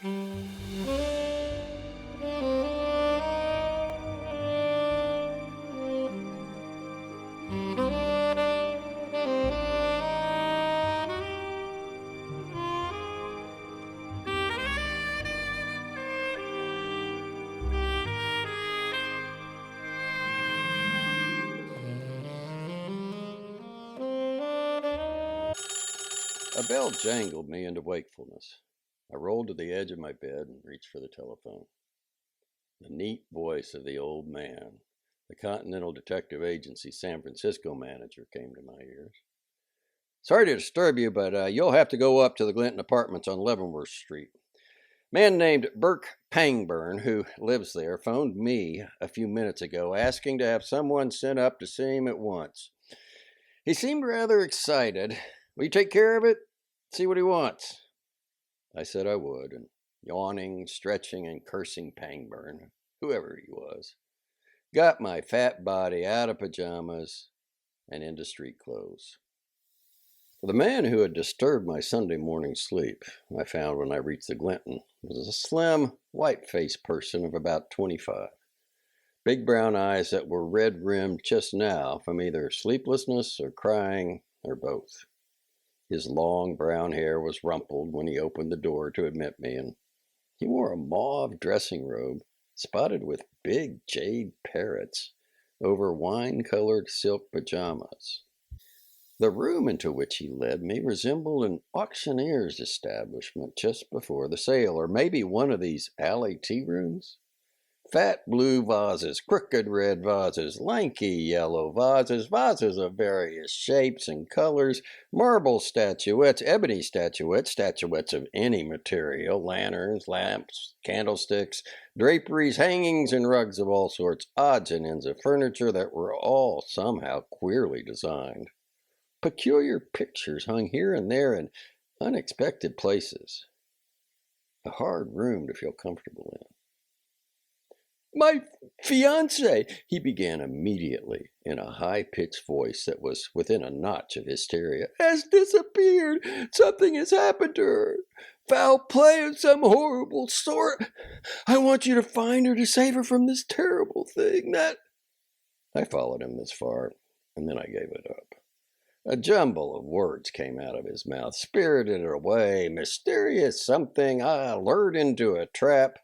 A bell jangled me into wakefulness. I rolled to the edge of my bed and reached for the telephone. The neat voice of the old man, the Contnental Detective Agency San Francisco manager, came to my ears. "Sorry to disturb you, but you'll have to go up to the Glinton Apartments on Leavenworth Street. Man named Burke Pangburn, who lives there, phoned me a few minutes ago asking to have someone sent up to see him at once. He seemed rather excited. Will you take care of it? See what he wants?" I said I would, and yawning, stretching, and cursing Pangburn, whoever he was, got my fat body out of pajamas and into street clothes. The man who had disturbed my Sunday morning sleep, I found when I reached the Glinton, was a slim, white-faced person of about 25. Big brown eyes that were red-rimmed just now from either sleeplessness or crying or both. His long brown hair was rumpled when he opened the door to admit me, and he wore a mauve dressing robe spotted with big jade parrots over wine-colored silk pajamas. The room into which he led me resembled an auctioneer's establishment just before the sale, or maybe one of these alley tea rooms. Fat blue vases, crooked red vases, lanky yellow vases, vases of various shapes and colors, marble statuettes, ebony statuettes, statuettes of any material, lanterns, lamps, candlesticks, draperies, hangings, and rugs of all sorts, odds and ends of furniture that were all somehow queerly designed. Peculiar pictures hung here and there in unexpected places. A hard room to feel comfortable in. "My fiancée," he began immediately in a high-pitched voice that was within a notch of hysteria, "has disappeared. Something has happened to her. Foul play of some horrible sort. I want you to find her to save her from this terrible thing that—" I followed him this far, and then I gave it up. A jumble of words came out of his mouth. Spirited away, mysterious something, lured into a trap.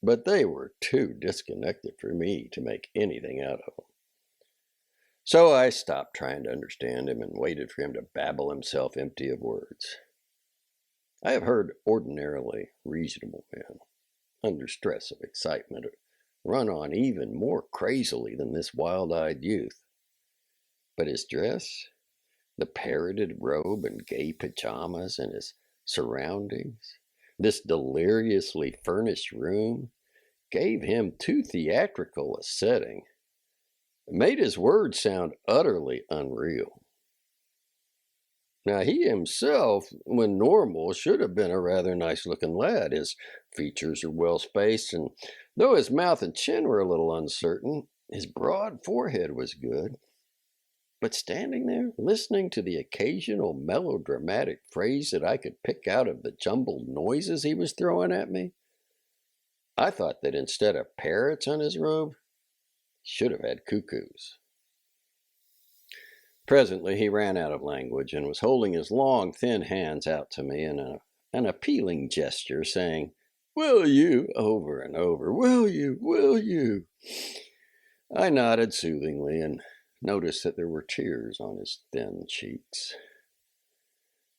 But they were too disconnected for me to make anything out of them. So I stopped trying to understand him and waited for him to babble himself empty of words. I have heard ordinarily reasonable men, under stress of excitement, run on even more crazily than this wild-eyed youth. But his dress, the parroted robe and gay pajamas, and his surroundings, this deliriously furnished room, gave him too theatrical a setting. It made his words sound utterly unreal. Now, he himself, when normal, should have been a rather nice-looking lad. His features are well-spaced, and though his mouth and chin were a little uncertain, his broad forehead was good. But standing there, listening to the occasional melodramatic phrase that I could pick out of the jumbled noises he was throwing at me, I thought that instead of parrots on his robe, he should have had cuckoos. Presently he ran out of language and was holding his long, thin hands out to me in an appealing gesture, saying, "Will you?" over and over. "Will you? Will you?" I nodded soothingly and noticed that there were tears on his thin cheeks.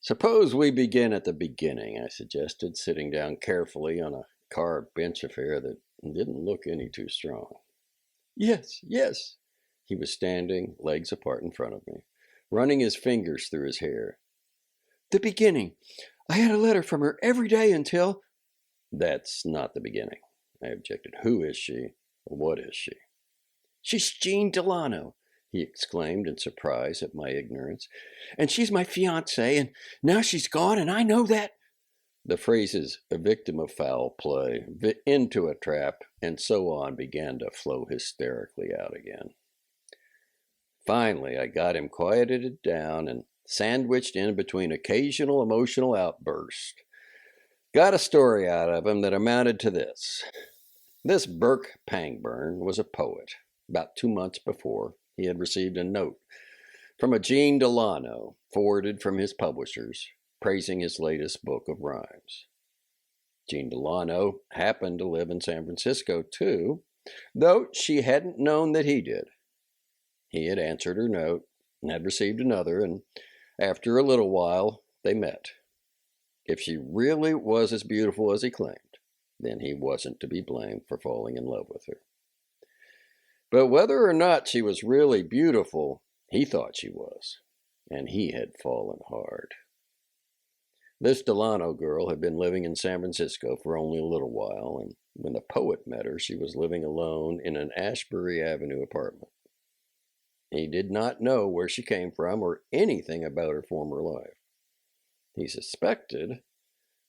"Suppose we begin at the beginning," I suggested, sitting down carefully on a carved bench affair that didn't look any too strong. "Yes, yes." He was standing, legs apart in front of me, running his fingers through his hair. "The beginning. I had a letter from her every day until—" "That's not the beginning," I objected. "Who is she? What is she?" "She's Jean Delano," he exclaimed in surprise at my ignorance. "And she's my fiancée, and now she's gone, and I know that—" The phrases "a victim of foul play," "into a trap," and so on began to flow hysterically out again. Finally, I got him quieted down and sandwiched in between occasional emotional outbursts. Got a story out of him that amounted to this. This Burke Pangburn was a poet. About 2 months before, he had received a note from a Jean Delano, forwarded from his publishers, praising his latest book of rhymes. Jean Delano happened to live in San Francisco, too, though she hadn't known that he did. He had answered her note and had received another, and after a little while, they met. If she really was as beautiful as he claimed, then he wasn't to be blamed for falling in love with her. But whether or not she was really beautiful, he thought she was, and he had fallen hard. This Delano girl had been living in San Francisco for only a little while, and when the poet met her, she was living alone in an Ashbury Avenue apartment. He did not know where she came from or anything about her former life. He suspected,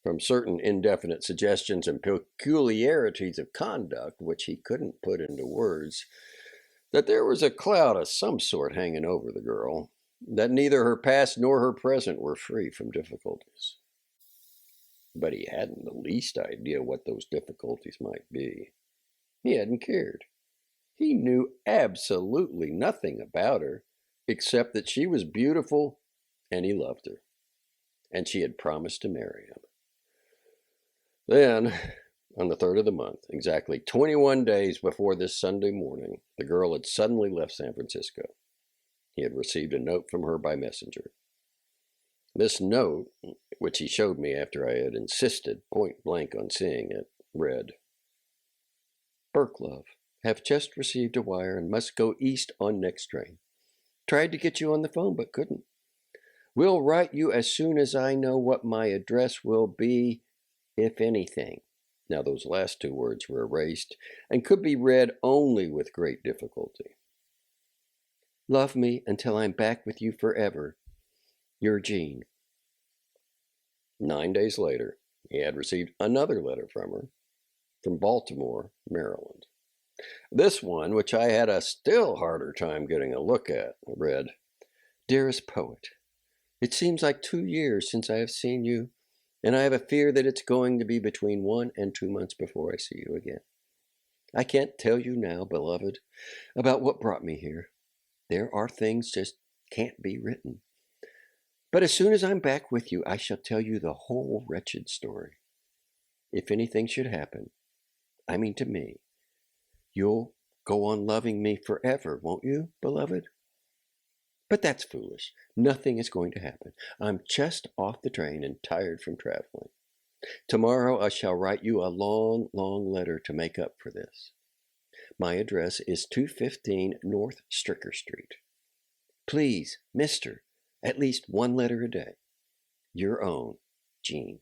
from certain indefinite suggestions and peculiarities of conduct which he couldn't put into words, that there was a cloud of some sort hanging over the girl, that neither her past nor her present were free from difficulties. But he hadn't the least idea what those difficulties might be. He hadn't cared. He knew absolutely nothing about her, except that she was beautiful and he loved her, and she had promised to marry him. Then, on the 3rd of the month, exactly 21 days before this Sunday morning, the girl had suddenly left San Francisco. He had received a note from her by messenger. This note, which he showed me after I had insisted point blank on seeing it, read, "Burke, love, have just received a wire and must go east on next train. Tried to get you on the phone but couldn't. Will write you as soon as I know what my address will be, if anything." Now those last 2 words were erased and could be read only with great difficulty. "Love me until I'm back with you forever. Your Jean." 9 days later, he had received another letter from her, from Baltimore, Maryland. This one, which I had a still harder time getting a look at, read, "Dearest poet, it seems like 2 years since I have seen you, and I have a fear that it's going to be between 1 and 2 months before I see you again. I can't tell you now, beloved, about what brought me here. There are things just can't be written. But as soon as I'm back with you, I shall tell you the whole wretched story. If anything should happen, I mean to me, you'll go on loving me forever, won't you, beloved? But that's foolish. Nothing is going to happen. I'm just off the train and tired from traveling. Tomorrow I shall write you a long, long letter to make up for this. My address is 215 North Stricker Street. Please, Mr., at least 1 letter a day. Your own, Jean."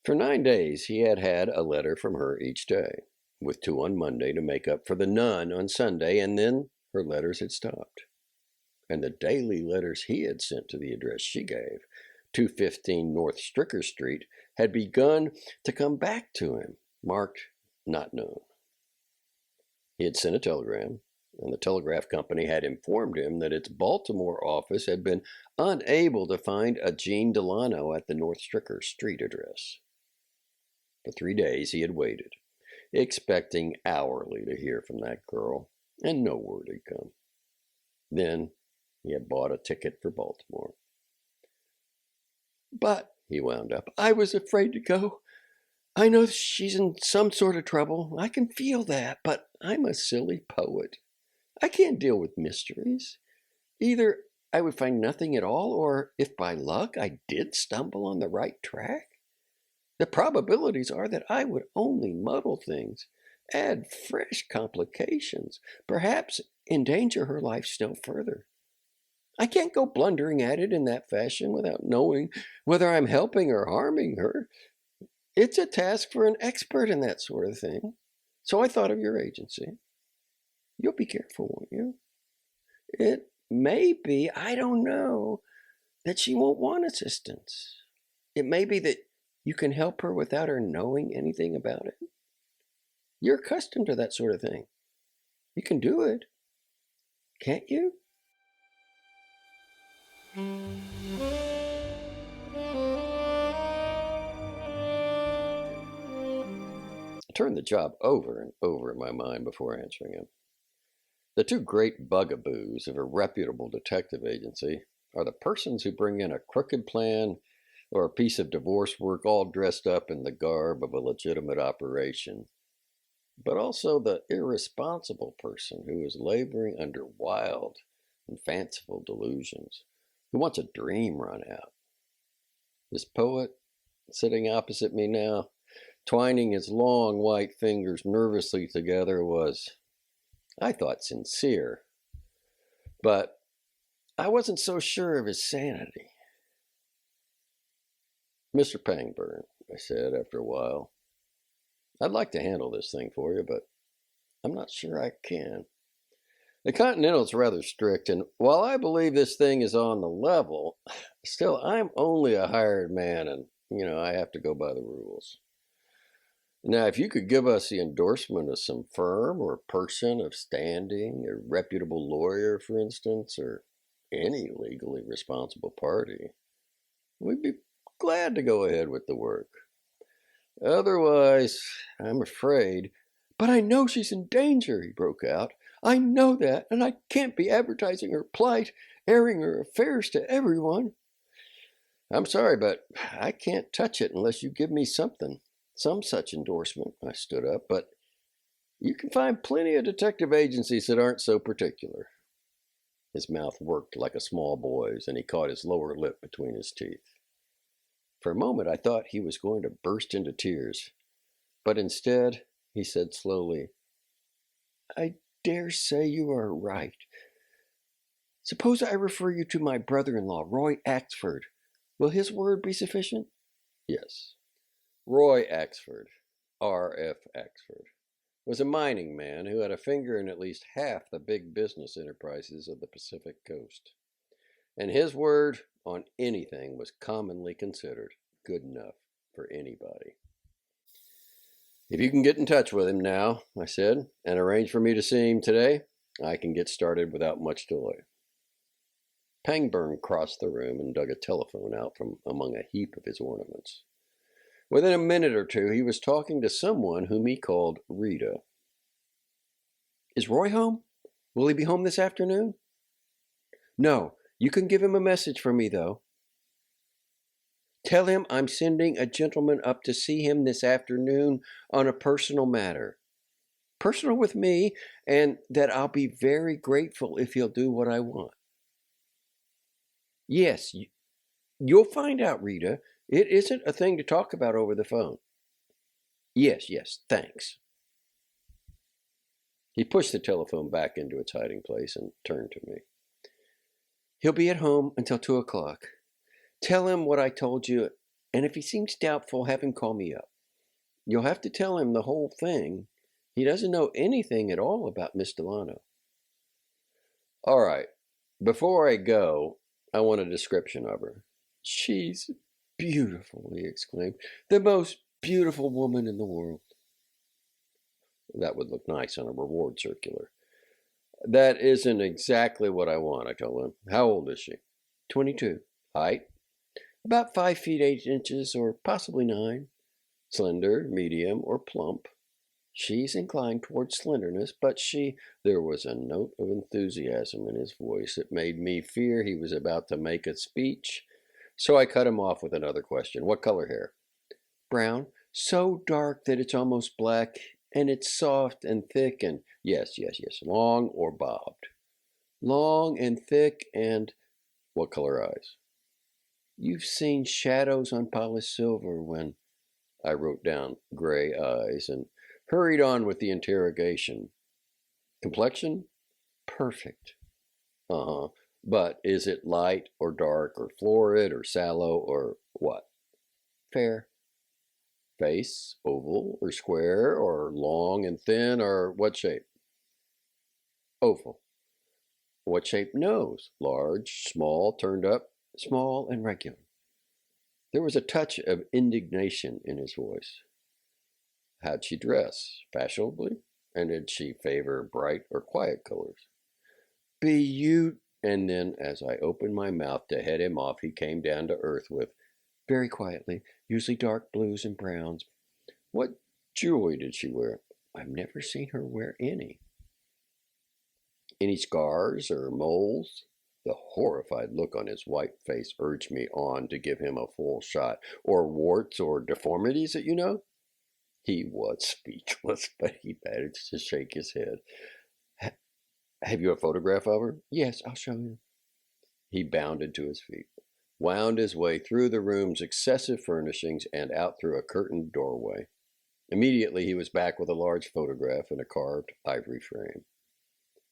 For 9 days he had had a letter from her each day, with 2 on Monday to make up for the none on Sunday, and then her letters had stopped. And the daily letters he had sent to the address she gave, 215 North Stricker Street, had begun to come back to him, marked "not known." He had sent a telegram, and the telegraph company had informed him that its Baltimore office had been unable to find a Jean Delano at the North Stricker Street address. For 3 days he had waited, expecting hourly to hear from that girl, and no word had come. Then he had bought a ticket for Baltimore. "But," he wound up, "I was afraid to go. I know she's in some sort of trouble. I can feel that, but I'm a silly poet. I can't deal with mysteries. Either I would find nothing at all, or if by luck I did stumble on the right track, the probabilities are that I would only muddle things, add fresh complications, perhaps endanger her life still further. I can't go blundering at it in that fashion without knowing whether I'm helping or harming her. It's a task for an expert in that sort of thing. So I thought of your agency. You'll be careful, won't you? It may be, I don't know, that she won't want assistance. It may be that you can help her without her knowing anything about it. You're accustomed to that sort of thing. You can do it, can't you?" turned the job over and over in my mind before answering him. The two great bugaboos of a reputable detective agency are the persons who bring in a crooked plan or a piece of divorce work all dressed up in the garb of a legitimate operation, but also the irresponsible person who is laboring under wild and fanciful delusions, who wants a dream run out. This poet, sitting opposite me now, twining his long white fingers nervously together, was, I thought, sincere, but I wasn't so sure of his sanity. Mr. Pangburn, I said after a while, I'd like to handle this thing for you, but I'm not sure I can. The Continental's rather strict, and while I believe this thing is on the level, still I'm only a hired man, and, I have to go by the rules. Now, if you could give us the endorsement of some firm or person of standing, a reputable lawyer, for instance, or any legally responsible party, we'd be glad to go ahead with the work. Otherwise, I'm afraid. But I know she's in danger, he broke out. I know that, and I can't be advertising her plight, airing her affairs to everyone. I'm sorry, but I can't touch it unless you give me something, some such endorsement. I stood up, but you can find plenty of detective agencies that aren't so particular. His mouth worked like a small boy's, and he caught his lower lip between his teeth. For a moment, I thought he was going to burst into tears, but instead, he said slowly, I dare say you are right. Suppose I refer you to my brother-in-law, Roy Axford. Will his word be sufficient? Yes. Roy Axford, R.F. Axford, was a mining man who had a finger in at least half the big business enterprises of the Pacific coast. And his word on anything was commonly considered good enough for anybody. If you can get in touch with him now, I said, and arrange for me to see him today, I can get started without much delay. Pangburn crossed the room and dug a telephone out from among a heap of his ornaments. Within a minute or two, he was talking to someone whom he called Rita. Is Roy home? Will he be home this afternoon? No, you can give him a message for me, though. Tell him I'm sending a gentleman up to see him this afternoon on a personal matter. Personal with me, and that I'll be very grateful if he'll do what I want. Yes, you'll find out, Rita. It isn't a thing to talk about over the phone. Yes, thanks. He pushed the telephone back into its hiding place and turned to me. He'll be at home until 2 o'clock. Tell him what I told you, and if he seems doubtful, have him call me up. You'll have to tell him the whole thing. He doesn't know anything at all about Miss Delano. All right. Before I go, I want a description of her. She's beautiful, he exclaimed. The most beautiful woman in the world. That would look nice on a reward circular. That isn't exactly what I want, I told him. How old is she? 22. Height? About 5 feet 8 inches, or possibly 9. Slender, medium, or plump. She's inclined toward slenderness, but there was a note of enthusiasm in his voice that made me fear he was about to make a speech, so I cut him off with another question. What color hair? Brown, so dark that it's almost black, and it's soft and thick and, yes, long or bobbed. Long and thick and, what color eyes? You've seen shadows on polished silver when, I wrote down gray eyes and hurried on with the interrogation. Complexion? Perfect. But is it light or dark or florid or sallow or what? Fair. Face? Oval or square or long and thin or what shape? Oval. What shape nose? Large, small, turned up? Small and regular. There was a touch of indignation in his voice. How'd she dress? Fashionably? And did she favor bright or quiet colors? And then, as I opened my mouth to head him off, he came down to earth with, very quietly, usually dark blues and browns. What jewelry did she wear? I've never seen her wear any. Any scars or moles? The horrified look on his white face urged me on to give him a full shot. Or warts or deformities that you know? He was speechless, but he managed to shake his head. Have you a photograph of her? Yes, I'll show you. He bounded to his feet, wound his way through the room's excessive furnishings and out through a curtained doorway. Immediately he was back with a large photograph in a carved ivory frame.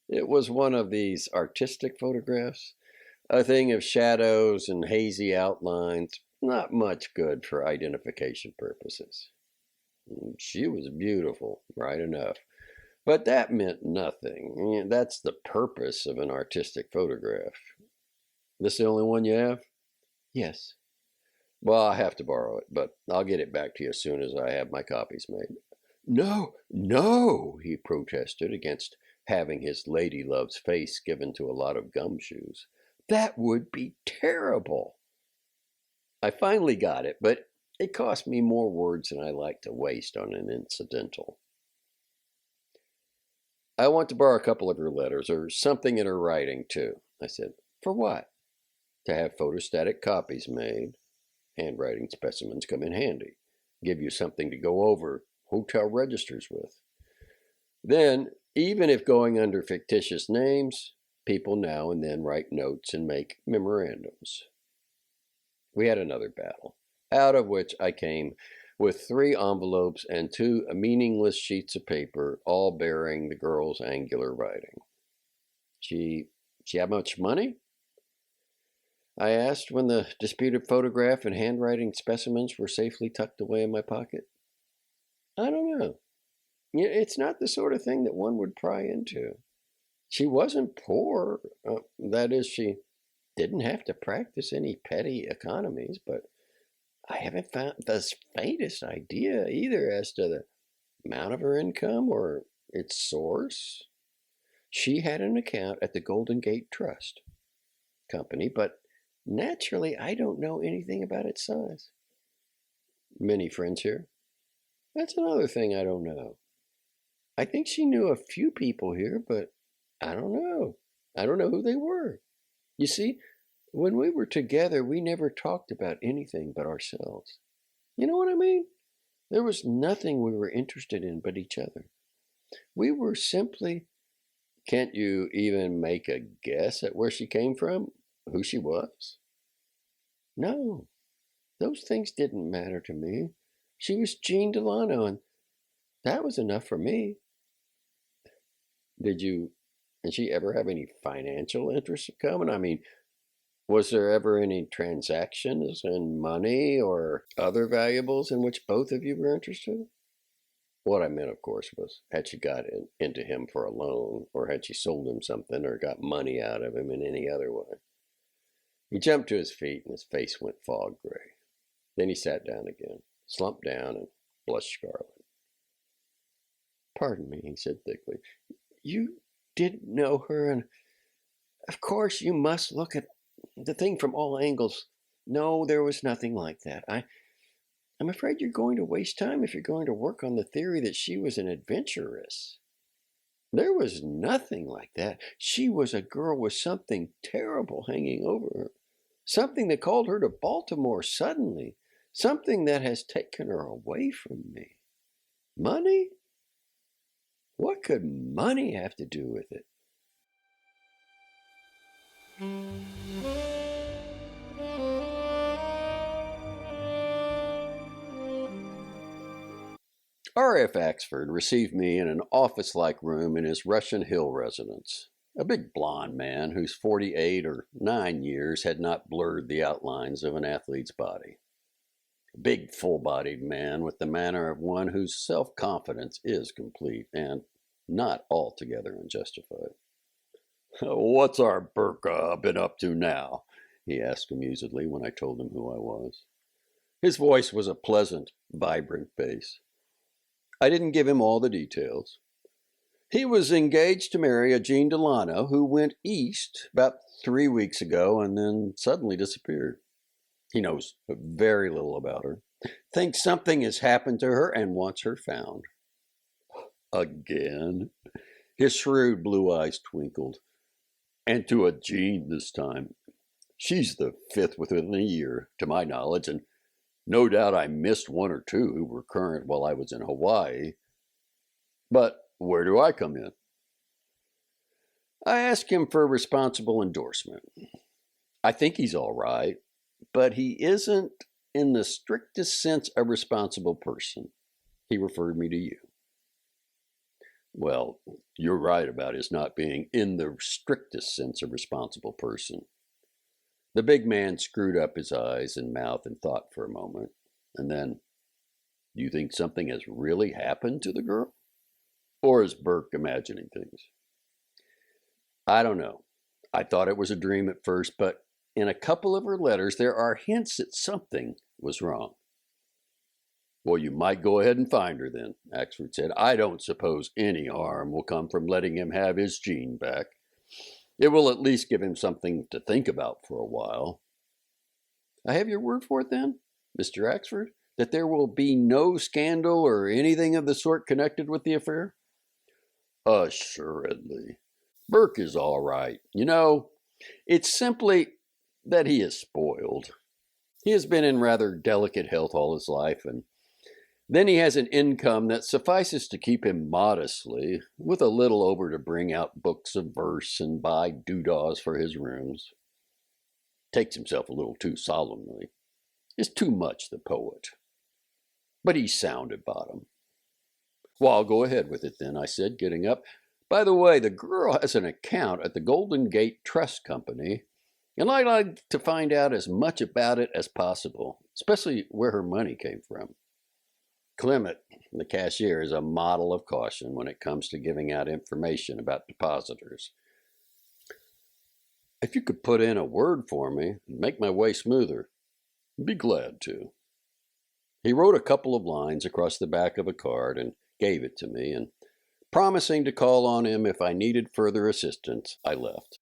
It was one of these artistic photographs, a thing of shadows and hazy outlines, not much good for identification purposes. She was beautiful, right enough, but that meant nothing. That's the purpose of an artistic photograph. This the only one you have? Yes. Well, I have to borrow it, but I'll get it back to you as soon as I have my copies made. No, no, he protested against having his lady love's face given to a lot of gumshoes. That would be terrible. I finally got it, but it cost me more words than I like to waste on an incidental. I want to borrow a couple of her letters, or something in her writing, too, I said. For what? To have photostatic copies made. Handwriting specimens come in handy. Give you something to go over hotel registers with. Then, even if going under fictitious names, people now and then write notes and make memorandums. We had another battle, out of which I came with 3 envelopes and 2 meaningless sheets of paper, all bearing the girl's angular writing. She had much money? I asked when the disputed photograph and handwriting specimens were safely tucked away in my pocket. I don't know. It's not the sort of thing that one would pry into. She wasn't poor. That is, she didn't have to practice any petty economies, but I haven't found the faintest idea either as to the amount of her income or its source. She had an account at the Golden Gate Trust Company, but naturally I don't know anything about its size. Many friends here? That's another thing I don't know. I think she knew a few people here, but I don't know. I don't know who they were. You see, when we were together, we never talked about anything but ourselves. You know what I mean? There was nothing we were interested in but each other. We were simply... Can't you even make a guess at where she came from? Who she was? No, those things didn't matter to me. She was Jean Delano, and that was enough for me. Did she ever have any financial interest of coming? I mean, was there ever any transactions in money or other valuables in which both of you were interested? What I meant, of course, was had she got into him for a loan, or had she sold him something, or got money out of him in any other way. He jumped to his feet, and his face went fog gray. Then he sat down again, slumped down, and blushed scarlet. Pardon me, he said thickly. You didn't know her, and of course you must look at the thing from all angles. No, there was nothing like that. I'm afraid you're going to waste time if you're going to work on the theory that she was an adventuress. There was nothing like that. She was a girl with something terrible hanging over her. Something that called her to Baltimore suddenly. Something that has taken her away from me. Money? What could money have to do with it? R.F. Axford received me in an office-like room in his Russian Hill residence. A big blond man whose 48 or 9 years had not blurred the outlines of an athlete's body. A big, full-bodied man with the manner of one whose self-confidence is complete and not altogether unjustified. What's our Burka been up to now? He asked amusedly when I told him who I was. His voice was a pleasant, vibrant bass. I didn't give him all the details. He was engaged to marry a Jean Delano who went east about 3 weeks ago and then suddenly disappeared. He knows very little about her, thinks something has happened to her, and wants her found. Again? His shrewd blue eyes twinkled. And to a Jean this time. She's the fifth within a year, to my knowledge, and no doubt I missed one or two who were current while I was in Hawaii. But where do I come in? I asked him for a responsible endorsement. I think he's all right, but he isn't, in the strictest sense, a responsible person. He referred me to you. Well, you're right about his not being, in the strictest sense, a responsible person. The big man screwed up his eyes and mouth and thought for a moment, and then, do you think something has really happened to the girl? Or is Burke imagining things? I don't know. I thought it was a dream at first, but in a couple of her letters, there are hints that something was wrong. Well, you might go ahead and find her then, Axford said. I don't suppose any harm will come from letting him have his Jean back. It will at least give him something to think about for a while. I have your word for it then, Mr. Axford, that there will be no scandal or anything of the sort connected with the affair? Assuredly. Burke is all right. You know, it's simply that he is spoiled. He has been in rather delicate health all his life, and then he has an income that suffices to keep him modestly, with a little over to bring out books of verse and buy doodahs for his rooms. Takes himself a little too solemnly. Is too much the poet. But he's sound at bottom. Well, I'll go ahead with it then, I said, getting up. By the way, the girl has an account at the Golden Gate Trust Company, and I'd like to find out as much about it as possible, especially where her money came from. Clement, the cashier, is a model of caution when it comes to giving out information about depositors. If you could put in a word for me and make my way smoother, I'd be glad to. He wrote a couple of lines across the back of a card and gave it to me, and promising to call on him if I needed further assistance, I left.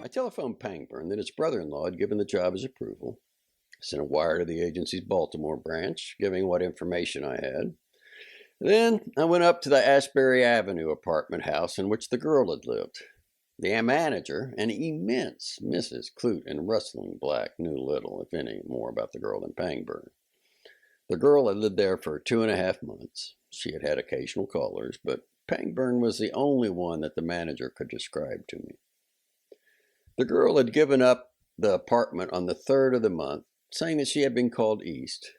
I telephoned Pangburn that his brother-in-law had given the job his approval. I sent a wire to the agency's Baltimore branch, giving what information I had. Then I went up to the Ashbury Avenue apartment house in which the girl had lived. The manager, an immense Mrs. Clute in rustling black, knew little, if any, more about the girl than Pangburn. The girl had lived there for 2.5 months. She had had occasional callers, but Pangburn was the only one that the manager could describe to me. The girl had given up the apartment on the 3rd of the month, saying that she had been called east,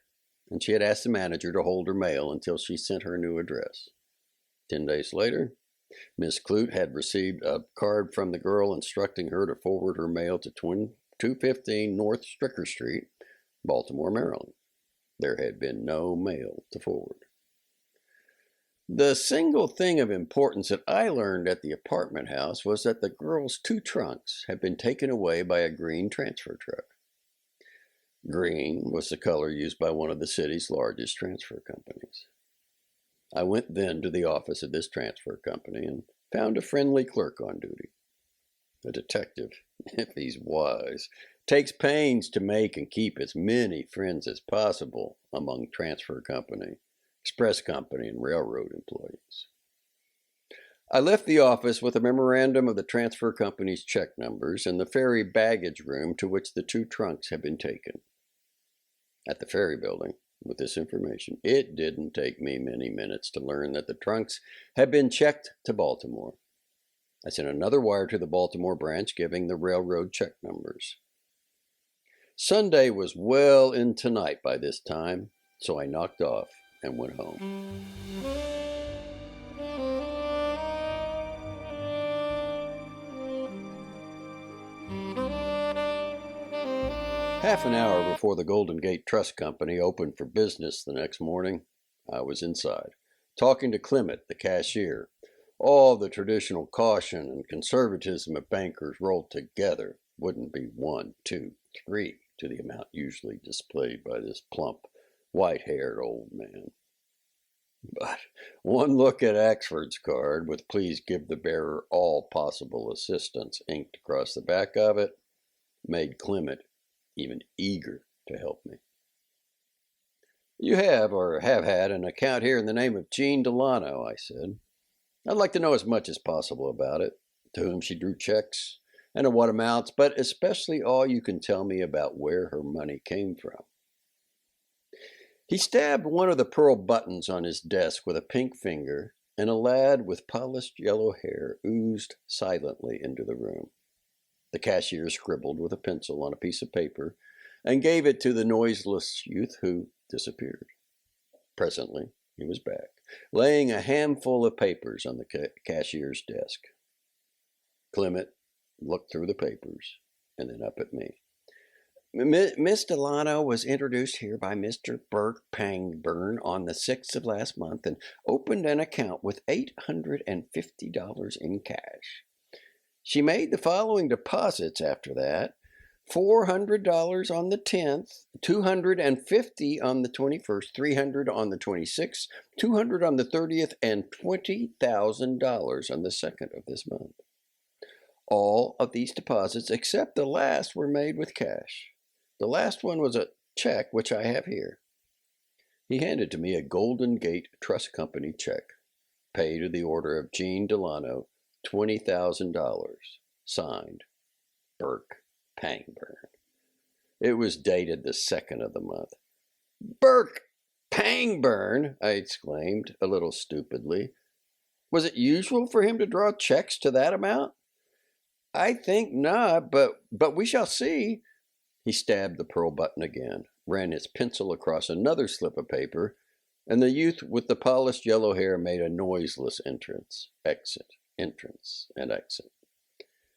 and she had asked the manager to hold her mail until she sent her new address. 10 days later, Miss Clute had received a card from the girl instructing her to forward her mail to 215 North Stricker Street, Baltimore, Maryland. There had been no mail to forward. The single thing of importance that I learned at the apartment house was that the girl's 2 trunks had been taken away by a green transfer truck. Green was the color used by one of the city's largest transfer companies. I went then to the office of this transfer company and found a friendly clerk on duty. A detective, if he's wise, takes pains to make and keep as many friends as possible among transfer company, express company, and railroad employees. I left the office with a memorandum of the transfer company's check numbers and the ferry baggage room to which the 2 trunks had been taken. At the ferry building, with this information, it didn't take me many minutes to learn that the trunks had been checked to Baltimore. I sent another wire to the Baltimore branch giving the railroad check numbers. Sunday was well into night by this time, so I knocked off and went home. Half an hour before the Golden Gate Trust Company opened for business the next morning, I was inside, talking to Clement, the cashier. All the traditional caution and conservatism of bankers rolled together wouldn't be 1, 2, 3 to the amount usually displayed by this plump, white-haired old man. But one look at Axford's card, with "Please give the bearer all possible assistance" inked across the back of it, made Clement even eager to help me. "You have, or have had, an account here in the name of Jean Delano," I said. "I'd like to know as much as possible about it, to whom she drew checks, and at what amounts, but especially all you can tell me about where her money came from." He stabbed one of the pearl buttons on his desk with a pink finger, and a lad with polished yellow hair oozed silently into the room. The cashier scribbled with a pencil on a piece of paper and gave it to the noiseless youth, who disappeared. Presently he was back, laying a handful of papers on the cashier's desk. Clement looked through the papers and then up at me. "Miss Delano was introduced here by Mr. Burke Pangburn on the 6th of last month and opened an account with $850 in cash. She made the following deposits after that: $400 on the 10th, $250 on the 21st, $300 on the 26th, $200 on the 30th, and $20,000 on the 2nd of this month. All of these deposits, except the last, were made with cash. The last one was a check, which I have here." He handed to me a Golden Gate Trust Company check, pay to the order of Jean Delano, $20,000, signed Burke Pangburn. It was dated the 2nd of the month. "Burke Pangburn!" I exclaimed, a little stupidly. "Was it usual for him to draw checks to that amount?" "I think not, but we shall see." He stabbed the pearl button again, ran his pencil across another slip of paper, and the youth with the polished yellow hair made a noiseless entrance, exit, entrance, and exit.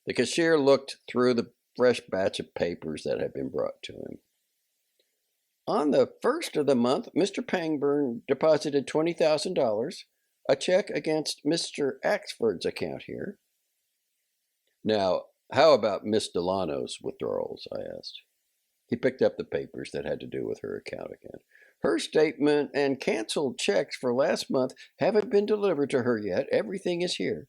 The cashier looked through the fresh batch of papers that had been brought to him. "On the 1st of the month, Mr. Pangburn deposited $20,000, a check against Mr. Axford's account here." "Now, how about Miss Delano's withdrawals?" I asked. He picked up the papers that had to do with her account again. "Her statement and canceled checks for last month haven't been delivered to her yet. Everything is here.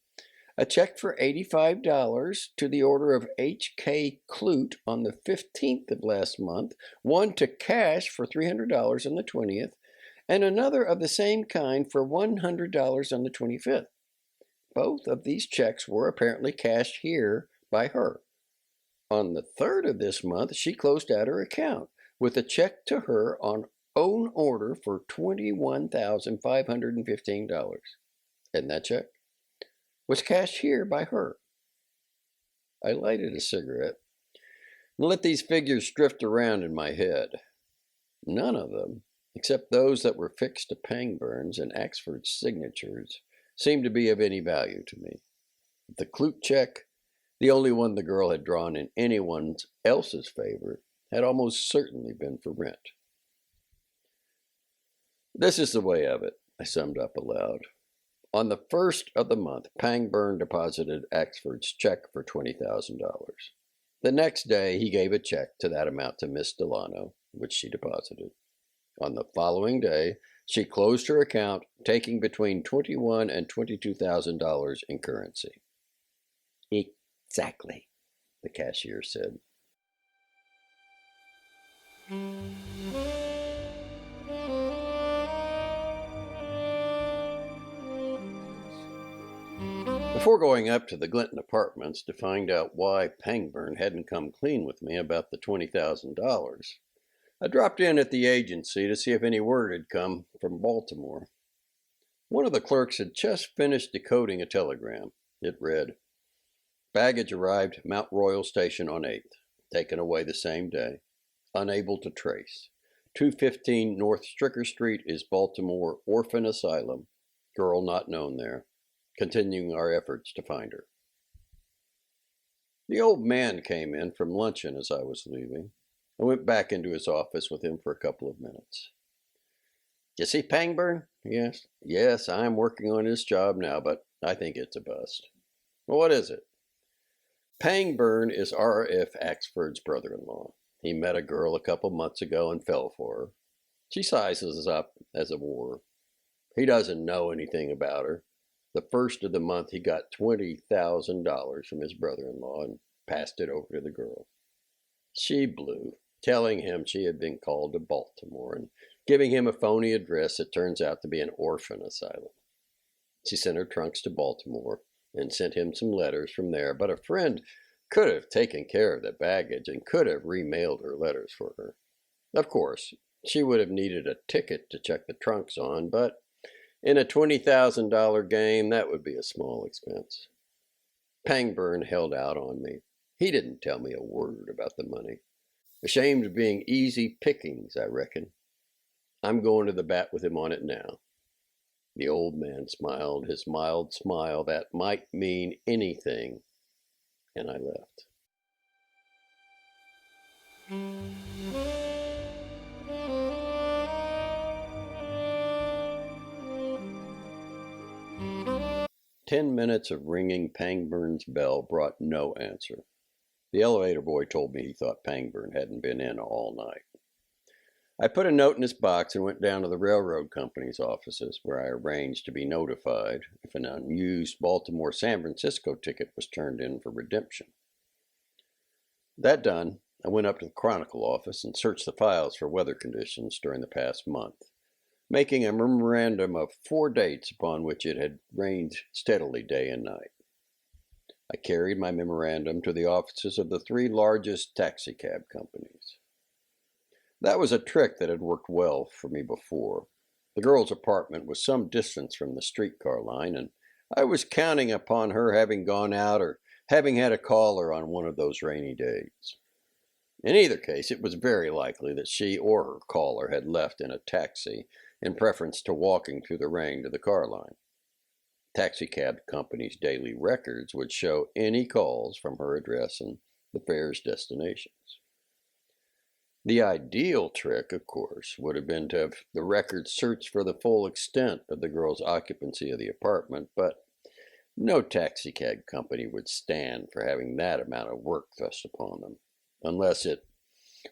A check for $85 to the order of H.K. Clute on the 15th of last month, one to cash for $300 on the 20th, and another of the same kind for $100 on the 25th. Both of these checks were apparently cashed here by her. On the 3rd of this month, she closed out her account with a check to her on own order for $21,515. And that check was cashed here by her." I lighted a cigarette and let these figures drift around in my head. None of them, except those that were fixed to Pangburn's and Axford's signatures, seemed to be of any value to me. The Clute check, the only one the girl had drawn in anyone else's favor, had almost certainly been for rent. "This is the way of it," I summed up aloud. "On the 1st of the month, Pangburn deposited Axford's check for $20,000. The next day, he gave a check to that amount to Miss Delano, which she deposited. On the following day, she closed her account, taking between $21,000 and $22,000 in currency." "Exactly," the cashier said. Before going up to the Glinton Apartments to find out why Pangburn hadn't come clean with me about the $20,000, I dropped in at the agency to see if any word had come from Baltimore. One of the clerks had just finished decoding a telegram. It read, "Baggage arrived Mount Royal Station on 8th, taken away the same day. Unable to trace. 215 North Stricker Street is Baltimore Orphan Asylum. Girl not known there. Continuing our efforts to find her." The old man came in from luncheon as I was leaving. I went back into his office with him for a couple of minutes. "You see Pangburn?" he asked. "Yes, I'm working on his job now, but I think it's a bust." "Well, what is it?" "Pangburn is R.F. Axford's brother-in-law. He met a girl a couple months ago and fell for her. She sizes up as a whore. He doesn't know anything about her. The first of the month, he got $20,000 from his brother-in-law and passed it over to the girl. She blew, telling him she had been called to Baltimore and giving him a phony address that turns out to be an orphan asylum. She sent her trunks to Baltimore and sent him some letters from there, but a friend could have taken care of the baggage and could have remailed her letters for her. Of course, she would have needed a ticket to check the trunks on, but in a $20,000 game, that would be a small expense. Pangburn held out on me. He didn't tell me a word about the money. Ashamed of being easy pickings, I reckon. I'm going to the bat with him on it now. The old man smiled his mild smile that might mean anything, and I left. Ten minutes of ringing Pangburn's bell brought no answer. The elevator boy told me he thought Pangburn hadn't been in all night. I put a note in his box and went down to the railroad company's offices, where I arranged to be notified if an unused Baltimore-San Francisco ticket was turned in for redemption. That done, I went up to the Chronicle office and searched the files for weather conditions during the past month, making a memorandum of 4 dates upon which it had rained steadily day and night. I carried my memorandum to the offices of the 3 largest taxicab companies. That was a trick that had worked well for me before. The girl's apartment was some distance from the streetcar line, and I was counting upon her having gone out or having had a caller on one of those rainy days. In either case, it was very likely that she or her caller had left in a taxi in preference to walking through the rain to the car line. Taxicab company's daily records would show any calls from her address and the fare's destinations. The ideal trick, of course, would have been to have the records search for the full extent of the girl's occupancy of the apartment, but no taxicab company would stand for having that amount of work thrust upon them, unless it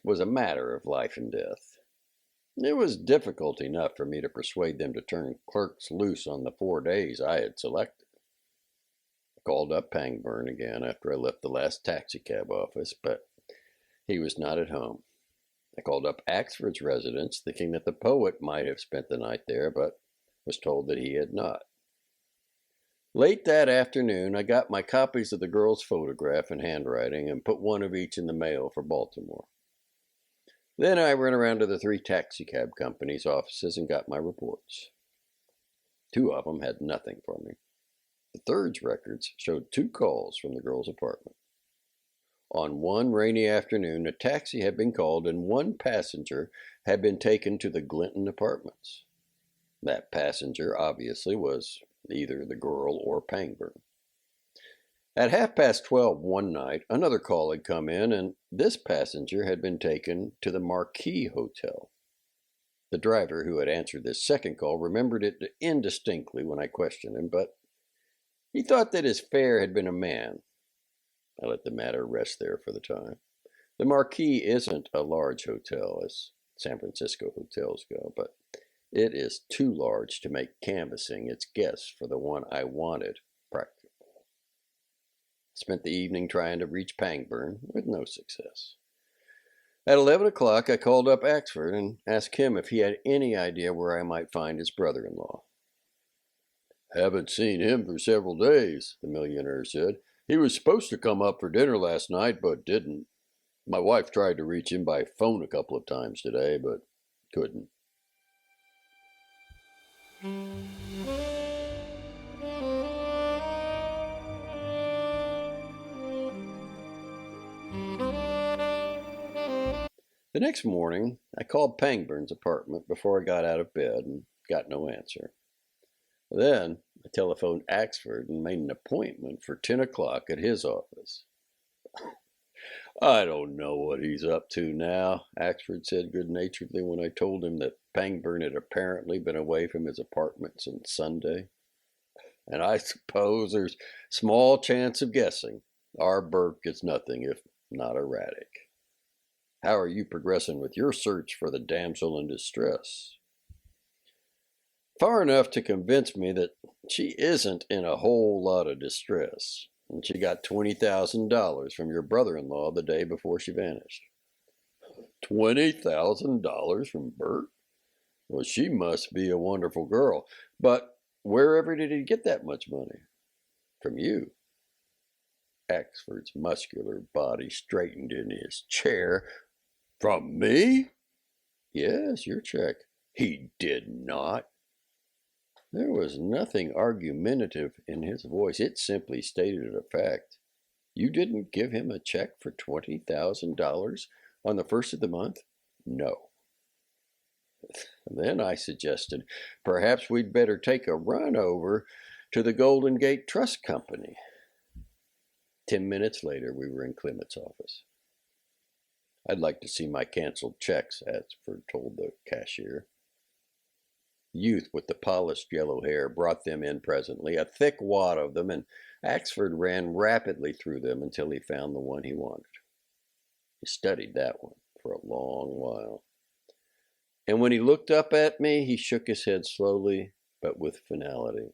was a matter of life and death. It was difficult enough for me to persuade them to turn clerks loose on the 4 days I had selected. I called up Pangburn again after I left the last taxicab office, but he was not at home. I called up Axford's residence, thinking that the poet might have spent the night there, but was told that he had not. Late that afternoon, I got my copies of the girl's photograph and handwriting and put one of each in the mail for Baltimore. Then I ran around to the 3 taxicab companies' offices and got my reports. 2 of them had nothing for me. The third's records showed 2 calls from the girl's apartment. On one rainy afternoon, a taxi had been called and 1 passenger had been taken to the Glinton apartments. That passenger obviously was either the girl or Pangburn. At 12:30 one night, another call had come in, and this passenger had been taken to the Marquis Hotel. The driver who had answered this second call remembered it indistinctly when I questioned him, but he thought that his fare had been a man. I let the matter rest there for the time. The Marquis isn't a large hotel, as San Francisco hotels go, but it is too large to make canvassing its guests for the one I wanted practical. Spent the evening trying to reach Pangburn with no success. At 11 o'clock, I called up Axford and asked him if he had any idea where I might find his brother-in-law. "Haven't seen him for several days," the millionaire said. "He was supposed to come up for dinner last night, but didn't. My wife tried to reach him by phone a couple of times today, but couldn't." The next morning, I called Pangburn's apartment before I got out of bed and got no answer. Then I telephoned Axford and made an appointment for 10 o'clock at his office. "I don't know what he's up to now," Axford said good-naturedly when I told him that Pangburn had apparently been away from his apartment since Sunday. "And I suppose there's small chance of guessing. Our Burke is nothing if not erratic. How are you progressing with your search for the damsel in distress?" Far enough to convince me that she isn't in a whole lot of distress, and she got $20,000 from your brother-in-law the day before she vanished. $20,000 from Bert? Well, she must be a wonderful girl. But wherever did he get that much money? From you. Axford's muscular body straightened in his chair. From me? Yes, your check. He did not. There was nothing argumentative in his voice. It simply stated a fact. You didn't give him a check for $20,000 on the first of the month? No. Then I suggested, perhaps we'd better take a run over to the Golden Gate Trust Company. 10 minutes later, we were in Clement's office. I'd like to see my canceled checks, Axford told the cashier. The youth with the polished yellow hair brought them in presently, a thick wad of them, and Axford ran rapidly through them until he found the one he wanted. He studied that one for a long while. And when he looked up at me, he shook his head slowly, but with finality.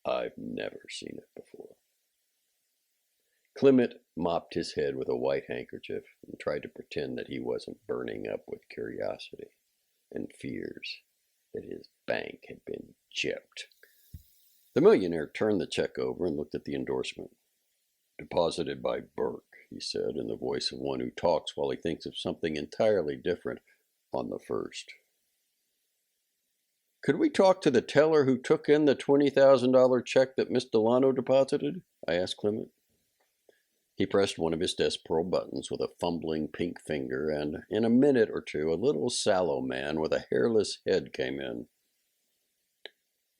I've never seen it before. Clement mopped his head with a white handkerchief and tried to pretend that he wasn't burning up with curiosity and fears that his bank had been gypped. The millionaire turned the check over and looked at the endorsement. Deposited by Burke, he said, in the voice of one who talks while he thinks of something entirely different on the first. Could we talk to the teller who took in the $20,000 check that Miss Delano deposited? I asked Clement. He pressed one of his desk pearl buttons with a fumbling pink finger, and in a minute or two a little sallow man with a hairless head came in.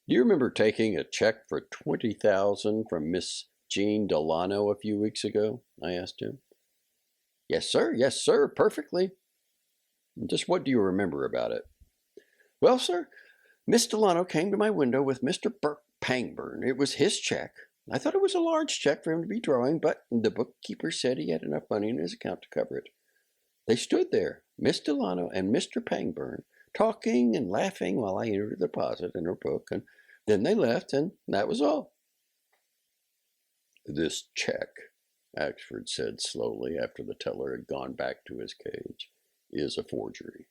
Do you remember taking a check for $20,000 from Miss Jean Delano a few weeks ago? I asked him. Yes, sir, perfectly. Just what do you remember about it? Well, sir, Miss Delano came to my window with Mr. Burke Pangburn. It was his check. I thought it was a large check for him to be drawing, but the bookkeeper said he had enough money in his account to cover it. They stood there, Miss Delano and Mr. Pangburn, talking and laughing while I entered the deposit in her book, and then they left, and that was all. This check, Axford said slowly after the teller had gone back to his cage, is a forgery.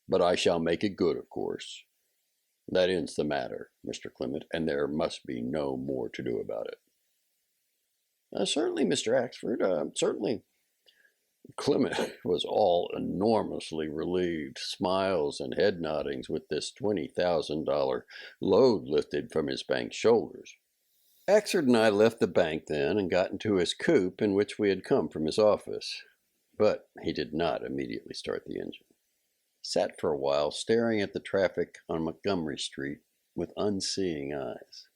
But I shall make it good, of course. That ends the matter, Mr. Clement, and there must be no more to do about it. Certainly, Mr. Axford, certainly. Clement was all enormously relieved, smiles and head noddings with this $20,000 load lifted from his bank's shoulders. Axford and I left the bank then and got into his coupe in which we had come from his office. But he did not immediately start the engine. He sat for a while staring at the traffic on Montgomery Street with unseeing eyes.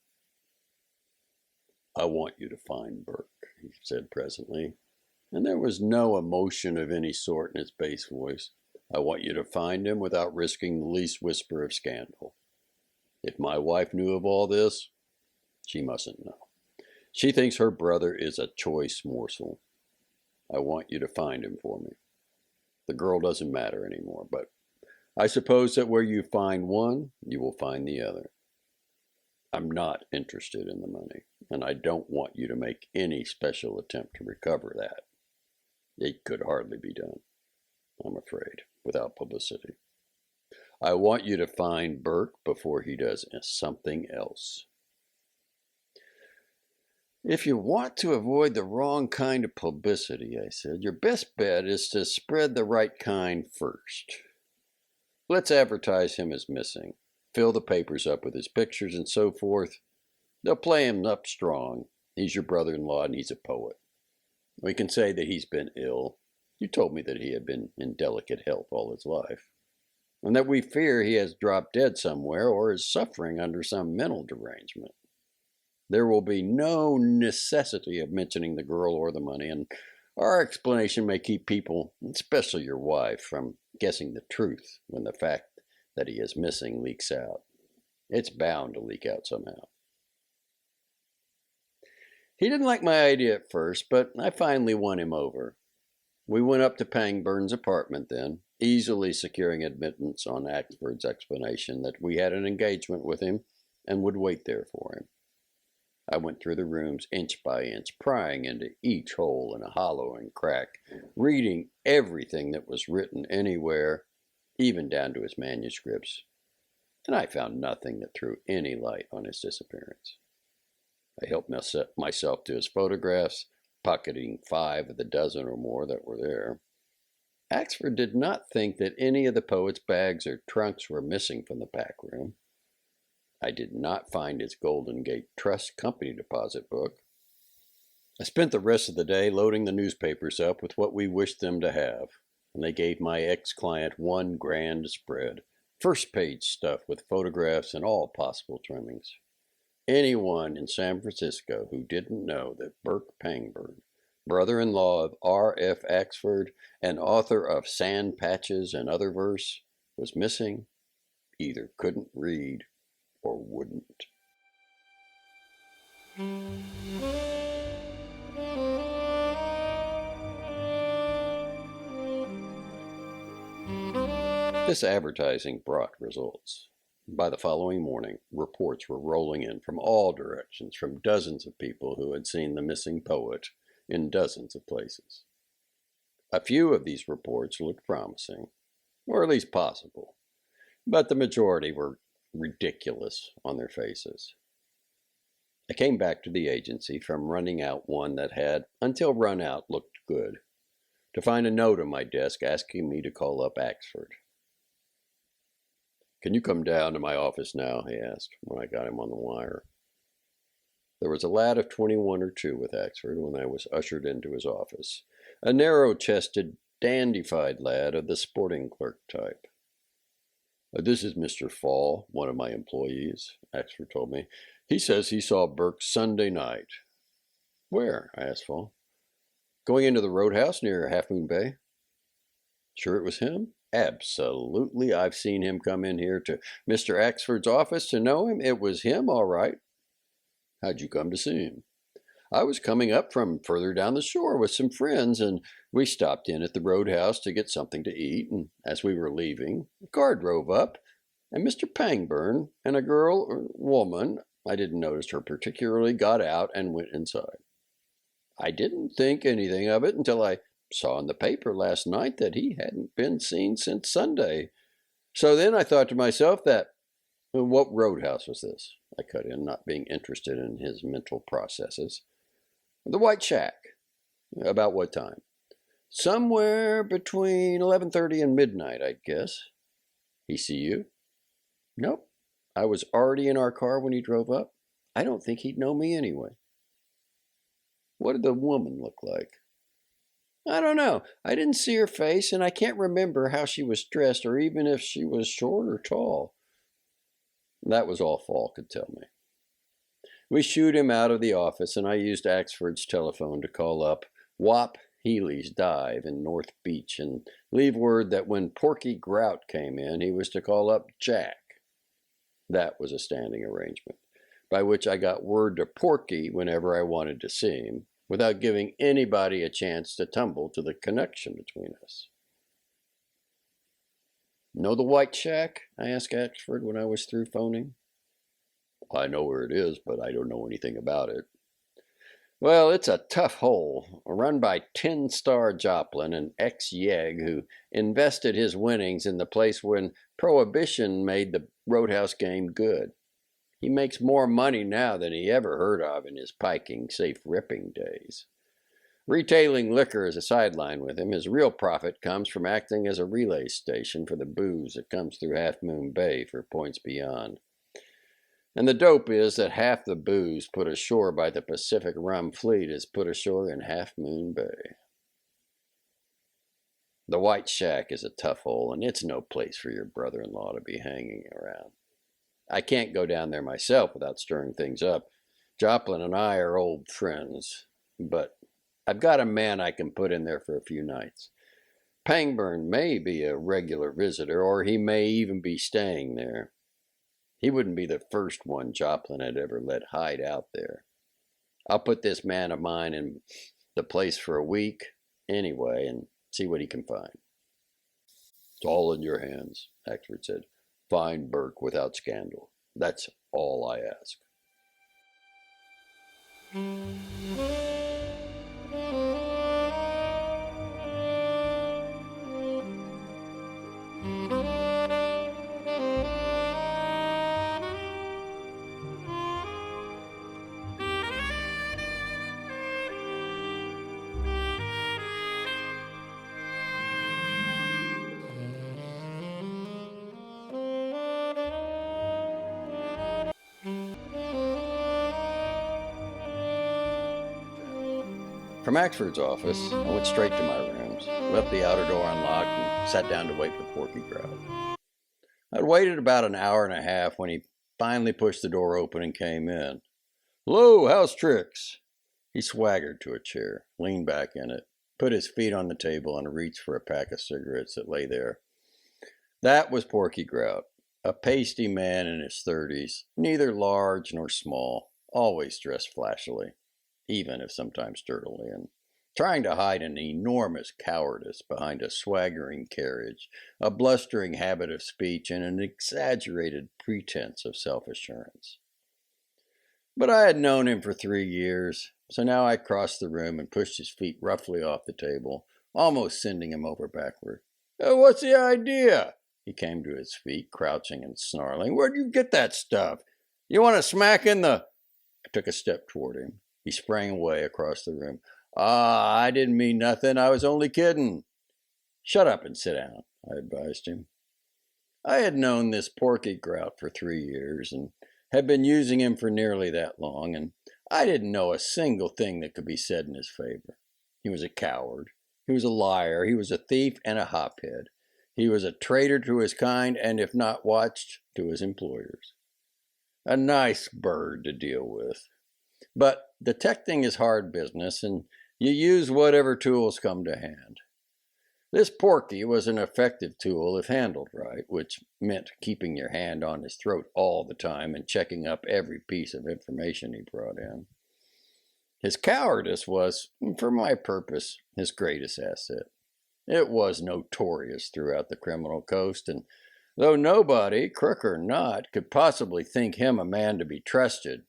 I want you to find Burke, he said presently, and there was no emotion of any sort in his bass voice. I want you to find him without risking the least whisper of scandal. If my wife knew of all this, she mustn't know. She thinks her brother is a choice morsel. I want you to find him for me. The girl doesn't matter anymore, but I suppose that where you find one, you will find the other. I'm not interested in the money, and I don't want you to make any special attempt to recover that. It could hardly be done, I'm afraid, without publicity. I want you to find Burke before he does something else. If you want to avoid the wrong kind of publicity, I said, your best bet is to spread the right kind first. Let's advertise him as missing, fill the papers up with his pictures and so forth. They'll play him up strong. He's your brother-in-law and he's a poet. We can say that he's been ill. You told me that he had been in delicate health all his life, and that we fear he has dropped dead somewhere or is suffering under some mental derangement. There will be no necessity of mentioning the girl or the money, and our explanation may keep people, especially your wife, from guessing the truth when the fact that he is missing leaks out. It's bound to leak out somehow. He didn't like my idea at first, but I finally won him over. We went up to Pangburn's apartment then. easily securing admittance on Axford's explanation that we had an engagement with him and would wait there for him. I went through the rooms inch by inch, prying into each hole and hollow and crack, reading everything that was written anywhere, even down to his manuscripts, and I found nothing that threw any light on his disappearance. I helped myself to his photographs, pocketing 5 of the dozen or more that were there. Axford did not think that any of the poet's bags or trunks were missing from the pack room. I did not find his Golden Gate Trust Company deposit book. I spent the rest of the day loading the newspapers up with what we wished them to have, and they gave my ex-client one grand spread, first-page stuff with photographs and all possible trimmings. Anyone in San Francisco who didn't know that Burke Pangburn, brother-in-law of R.F. Axford and author of Sand Patches and Other Verse, was missing, either couldn't read or wouldn't. This advertising brought results. By the following morning, reports were rolling in from all directions from dozens of people who had seen the missing poet in dozens of places. A few of these reports looked promising, or at least possible, but the majority were ridiculous on their faces. I came back to the agency from running out one that had, until run out, looked good, to find a note on my desk asking me to call up Axford. "Can you come down to my office now?" he asked when I got him on the wire. There was a lad of 21 or 2 with Axford when I was ushered into his office, a narrow-chested, dandified lad of the sporting clerk type. "This is Mr. Fall, one of my employees," Axford told me. "He says he saw Burke Sunday night." "Where?" I asked Fall. "Going into the roadhouse near Half Moon Bay." "Sure it was him?" "Absolutely. I've seen him come in here to Mr. Axford's office to know him. It was him, all right." "How'd you come to see him?" "I was coming up from further down the shore with some friends, and we stopped in at the roadhouse to get something to eat, and as we were leaving, a car drove up, and Mr. Pangburn and a girl or woman, I didn't notice her particularly, got out and went inside. I didn't think anything of it until I saw in the paper last night that he hadn't been seen since Sunday. So then I thought to myself that—" "What roadhouse was this?" I cut in, not being interested in his mental processes. "The White Shack." "About what time?" "Somewhere between 11:30 and midnight, I'd guess." "He see you?" "Nope. I was already in our car when he drove up. I don't think he'd know me anyway." "What did the woman look like?" "I don't know. I didn't see her face, and I can't remember how she was dressed or even if she was short or tall." That was all Fall could tell me. We shooed him out of the office, and I used Axford's telephone to call up Wop Healy's dive in North Beach and leave word that when Porky Grout came in, he was to call up Jack. That was a standing arrangement, by which I got word to Porky whenever I wanted to see him, without giving anybody a chance to tumble to the connection between us. "Know the White Shack?" I asked Axford when I was through phoning. "I know where it is, but I don't know anything about it." "Well, it's a tough hole, run by 10-star Joplin, an ex-Yeg who invested his winnings in the place when Prohibition made the roadhouse game good. He makes more money now than he ever heard of in his piking, safe ripping days. Retailing liquor is a sideline with him. His real profit comes from acting as a relay station for the booze that comes through Half Moon Bay for points beyond. And the dope is that half the booze put ashore by the Pacific Rum Fleet is put ashore in Half Moon Bay. The White Shack is a tough hole, and it's no place for your brother-in-law to be hanging around. I can't go down there myself without stirring things up. Joplin and I are old friends, but I've got a man I can put in there for a few nights. Pangburn may be a regular visitor, or he may even be staying there. He wouldn't be the first one Joplin had ever let hide out there. I'll put this man of mine in the place for a week anyway and see what he can find." It's all in your hands, Axford said. Find Burke without scandal. That's all I ask. From Axford's office, I went straight to my rooms, left the outer door unlocked, and sat down to wait for Porky Grout. I'd waited about an hour and a half when he finally pushed the door open and came in. "Hello, how's tricks?" He swaggered to a chair, leaned back in it, put his feet on the table, and reached for a pack of cigarettes that lay there. That was Porky Grout, a pasty man in his 30s, neither large nor small, always dressed flashily, even if sometimes sturdily, and trying to hide an enormous cowardice behind a swaggering carriage, a blustering habit of speech, and an exaggerated pretense of self-assurance. But I had known him for 3 years, so now I crossed the room and pushed his feet roughly off the table, almost sending him over backward. "What's the idea?" He came to his feet, crouching and snarling. "Where'd you get that stuff? You want to smack in the—" I took a step toward him. He sprang away across the room. "I didn't mean nothing. I was only kidding." "Shut up and sit down," I advised him. I had known this Porky Grout for 3 years and had been using him for nearly that long, and I didn't know a single thing that could be said in his favor. He was a coward. He was a liar. He was a thief and a hophead. He was a traitor to his kind and, if not watched, to his employers. A nice bird to deal with. But detecting is hard business, and you use whatever tools come to hand. This Porky was an effective tool if handled right, which meant keeping your hand on his throat all the time and checking up every piece of information he brought in. His cowardice was, for my purpose, his greatest asset. It was notorious throughout the criminal coast, and though nobody, crook or not, could possibly think him a man to be trusted,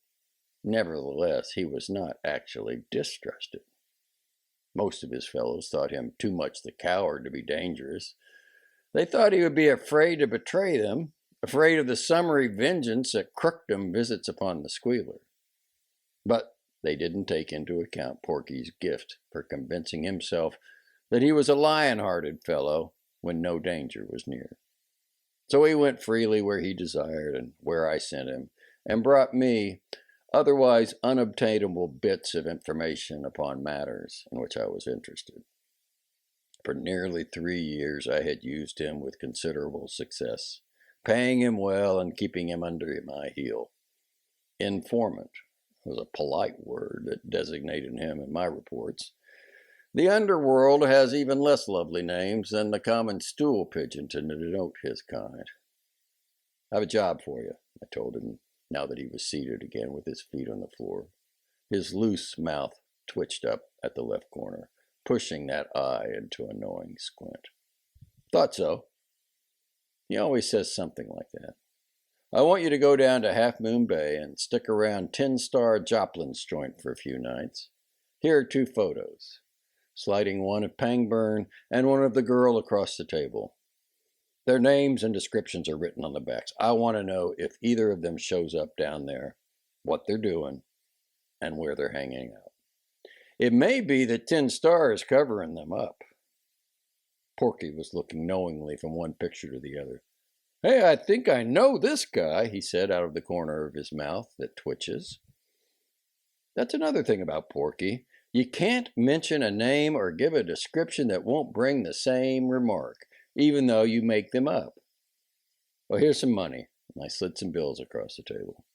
nevertheless, he was not actually distrusted. Most of his fellows thought him too much the coward to be dangerous. They thought he would be afraid to betray them, afraid of the summary vengeance that crookdom visits upon the squealer. But they didn't take into account Porky's gift for convincing himself that he was a lion-hearted fellow when no danger was near. So he went freely where he desired and where I sent him, and brought me otherwise unobtainable bits of information upon matters in which I was interested. For nearly 3 years I had used him with considerable success, paying him well and keeping him under my heel. Informant was a polite word that designated him in my reports. The underworld has even less lovely names than the common stool pigeon to denote his kind. "I have a job for you," I told him, now that he was seated again with his feet on the floor. His loose mouth twitched up at the left corner, pushing that eye into a knowing squint. "Thought so." He always says something like that. "I want you to go down to Half Moon Bay and stick around 10-Star Joplin's joint for a few nights. Here are 2 photos. Sliding one of Pangburn and one of the girl across the table. Their names and descriptions are written on the backs. I want to know if either of them shows up down there, what they're doing, and where they're hanging out. It may be that 10-Star is covering them up." Porky was looking knowingly from one picture to the other. "Hey, I think I know this guy," he said out of the corner of his mouth that twitches. That's another thing about Porky. You can't mention a name or give a description that won't bring the same remark, even though you make them up. "Well, here's some money." I slid some bills across the table.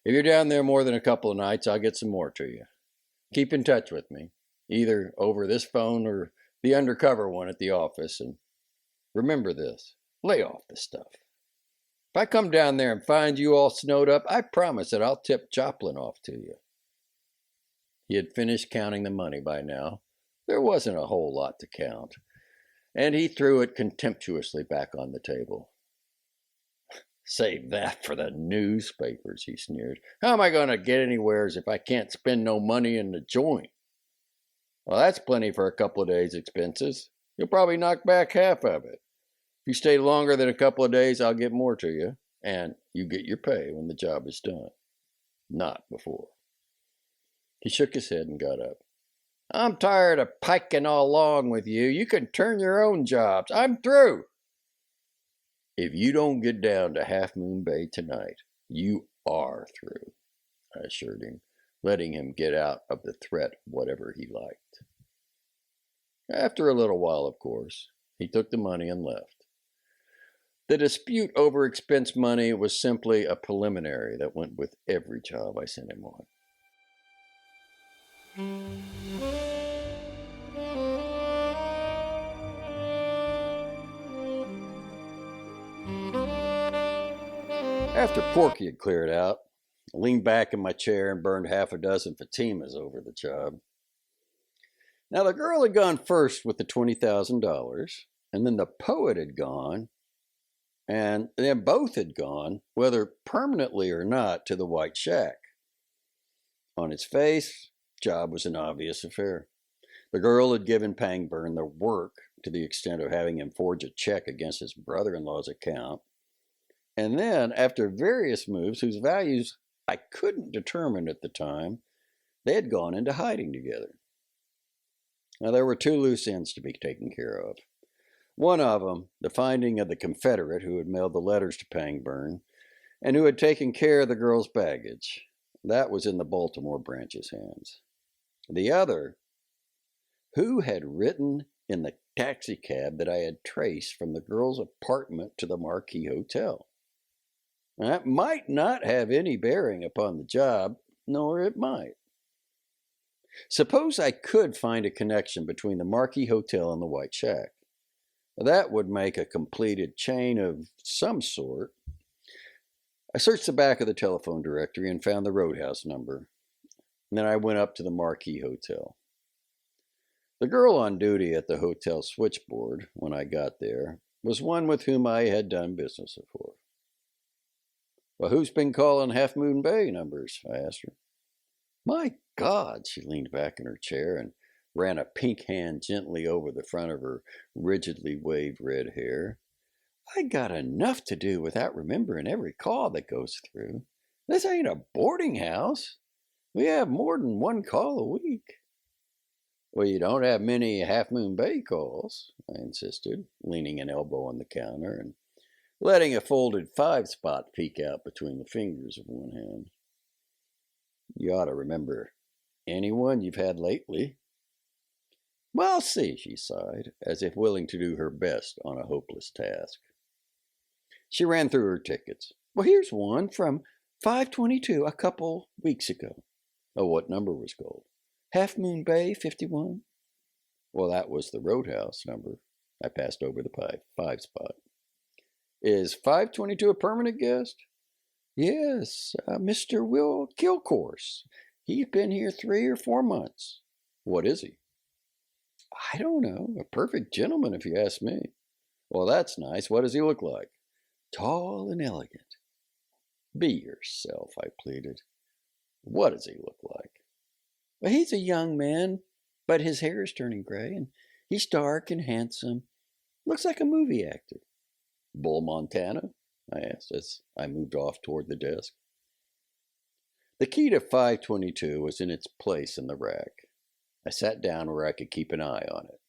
"If you're down there more than a couple of nights, I'll get some more to you. Keep in touch with me, either over this phone or the undercover one at the office, and remember this, lay off the stuff. If I come down there and find you all snowed up, I promise that I'll tip Joplin off to you." He had finished counting the money by now. There wasn't a whole lot to count. and he threw it contemptuously back on the table. "Save that for the newspapers," he sneered. "How am I going to get anywheres if I can't spend no money in the joint?" "Well, that's plenty for a couple of days' expenses. You'll probably knock back half of it. If you stay longer than a couple of days, I'll get more to you, and you get your pay when the job is done. Not before." He shook his head and got up. "I'm tired of piking all along with you. You can turn your own jobs. I'm through." "If you don't get down to Half Moon Bay tonight, you are through," I assured him, letting him get out of the threat whatever he liked. After a little while, of course, he took the money and left. The dispute over expense money was simply a preliminary that went with every job I sent him on. After Porky had cleared out, I leaned back in my chair and burned half a dozen Fatimas over the job. Now, the girl had gone first with the $20,000, and then the poet had gone, and then both had gone, whether permanently or not, to the White Shack. On its face, job was an obvious affair. The girl had given Pangburn the work to the extent of having him forge a check against his brother-in-law's account. And then, after various moves whose values I couldn't determine at the time, they had gone into hiding together. Now, there were two loose ends to be taken care of. One of them, the finding of the Confederate who had mailed the letters to Pangburn and who had taken care of the girl's baggage. That was in the Baltimore branch's hands. The other, who had written in the taxicab that I had traced from the girl's apartment to the Marquis Hotel. That might not have any bearing upon the job, nor it might. Suppose I could find a connection between the Marquis Hotel and the White Shack. That would make a completed chain of some sort. I searched the back of the telephone directory and found the Roadhouse number. And then I went up to the Marquis Hotel. The girl on duty at the hotel switchboard, when I got there, was one with whom I had done business before. "Well, who's been calling Half Moon Bay numbers?" I asked her. "My God," she leaned back in her chair and ran a pink hand gently over the front of her rigidly waved red hair. "I got enough to do without remembering every call that goes through. This ain't a boarding house. We have more than one call a week." "Well, you don't have many Half Moon Bay calls," I insisted, leaning an elbow on the counter and letting a folded 5-spot peek out between the fingers of one hand. "You ought to remember anyone you've had lately." "Well, I'll see," she sighed, as if willing to do her best on a hopeless task. She ran through her tickets. "Well, here's one from 522 a couple weeks ago." "Oh, what number was called?" "Half Moon Bay 51. "Well, that was the Roadhouse number." I passed over the 5-spot. "Is 522 a permanent guest?" "Yes, Mr. Will Kilcourse. He's been here 3 or 4 months. "What is he?" "I don't know. A perfect gentleman, if you ask me." "Well, that's nice. What does he look like?" "Tall and elegant." "Be yourself," I pleaded. "What does he look like?" "Well, he's a young man, but his hair is turning gray, and he's dark and handsome. Looks like a movie actor." "Bull Montana?" I asked as I moved off toward the desk. The key to 522 was in its place in the rack. I sat down where I could keep an eye on it.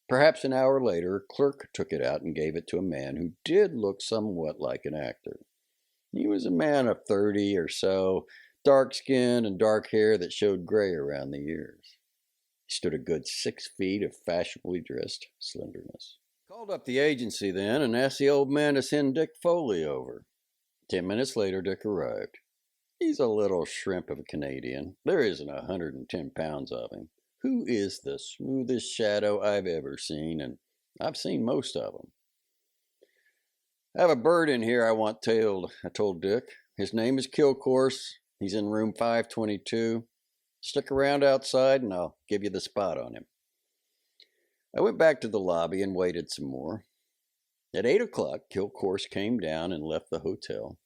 Perhaps an hour later, a clerk took it out and gave it to a man who did look somewhat like an actor. He was a man of 30 or so, dark skin and dark hair that showed gray around the ears. He stood a good 6 feet of fashionably dressed slenderness. Called up the agency then and asked the old man to send Dick Foley over. 10 minutes later, Dick arrived. He's a little shrimp of a Canadian. There isn't 110 pounds of him. Who is the smoothest shadow I've ever seen, and I've seen most of them. "I have a bird in here I want tailed," I told Dick. "His name is Kilcourse. He's in room 522. Stick around outside and I'll give you the spot on him." I went back to the lobby and waited some more. At 8 o'clock, Kilcourse came down and left the hotel.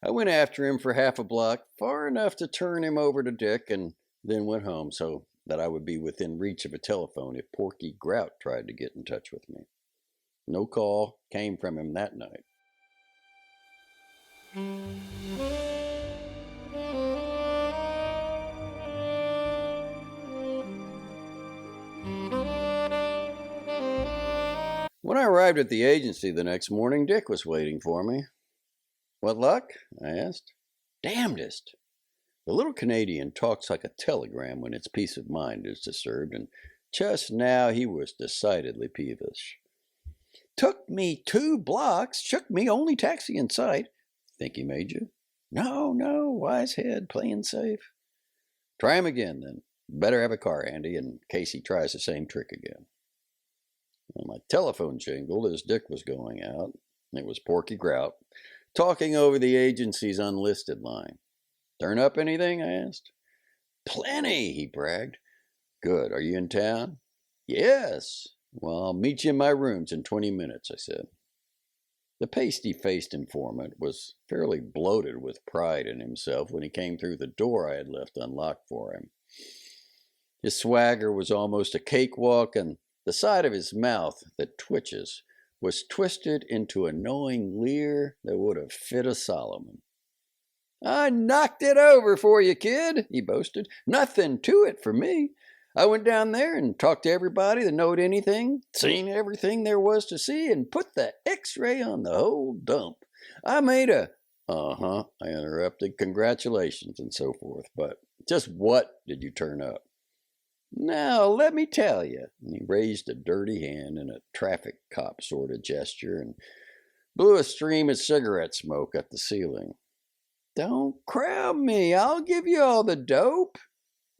I went after him for half a block, far enough to turn him over to Dick, and then went home so that I would be within reach of a telephone if Porky Grout tried to get in touch with me. No call came from him that night. When I arrived at the agency the next morning, Dick was waiting for me. "What luck?" I asked. "Damnedest." The little Canadian talks like a telegram when its peace of mind is disturbed, and just now he was decidedly peevish. "Took me 2 blocks, shook me, only taxi in sight." "Think he made you?" No, wise head, playing safe." "Try him again, then. Better have a car handy in case he tries the same trick again." Well, my telephone jingled as Dick was going out. It was Porky Grout, talking over the agency's unlisted line. "Turn up anything?" I asked. "Plenty," he bragged. "Good. Are you in town?" "Yes." "Well, I'll meet you in my rooms in 20 minutes, I said. The pasty-faced informant was fairly bloated with pride in himself when he came through the door I had left unlocked for him. His swagger was almost a cakewalk, and the side of his mouth that twitches was twisted into a knowing leer that would have fit a Solomon. "I knocked it over for you, kid," he boasted. "Nothing to it for me. I went down there and talked to everybody that knowed anything, seen everything there was to see, and put the X-ray on the whole dump. I made a—" I interrupted. "Congratulations," and so forth. "But just what did you turn up?" "Now, let me tell you." And he raised a dirty hand in a traffic cop sort of gesture and blew a stream of cigarette smoke at the ceiling. "Don't crowd me. I'll give you all the dope."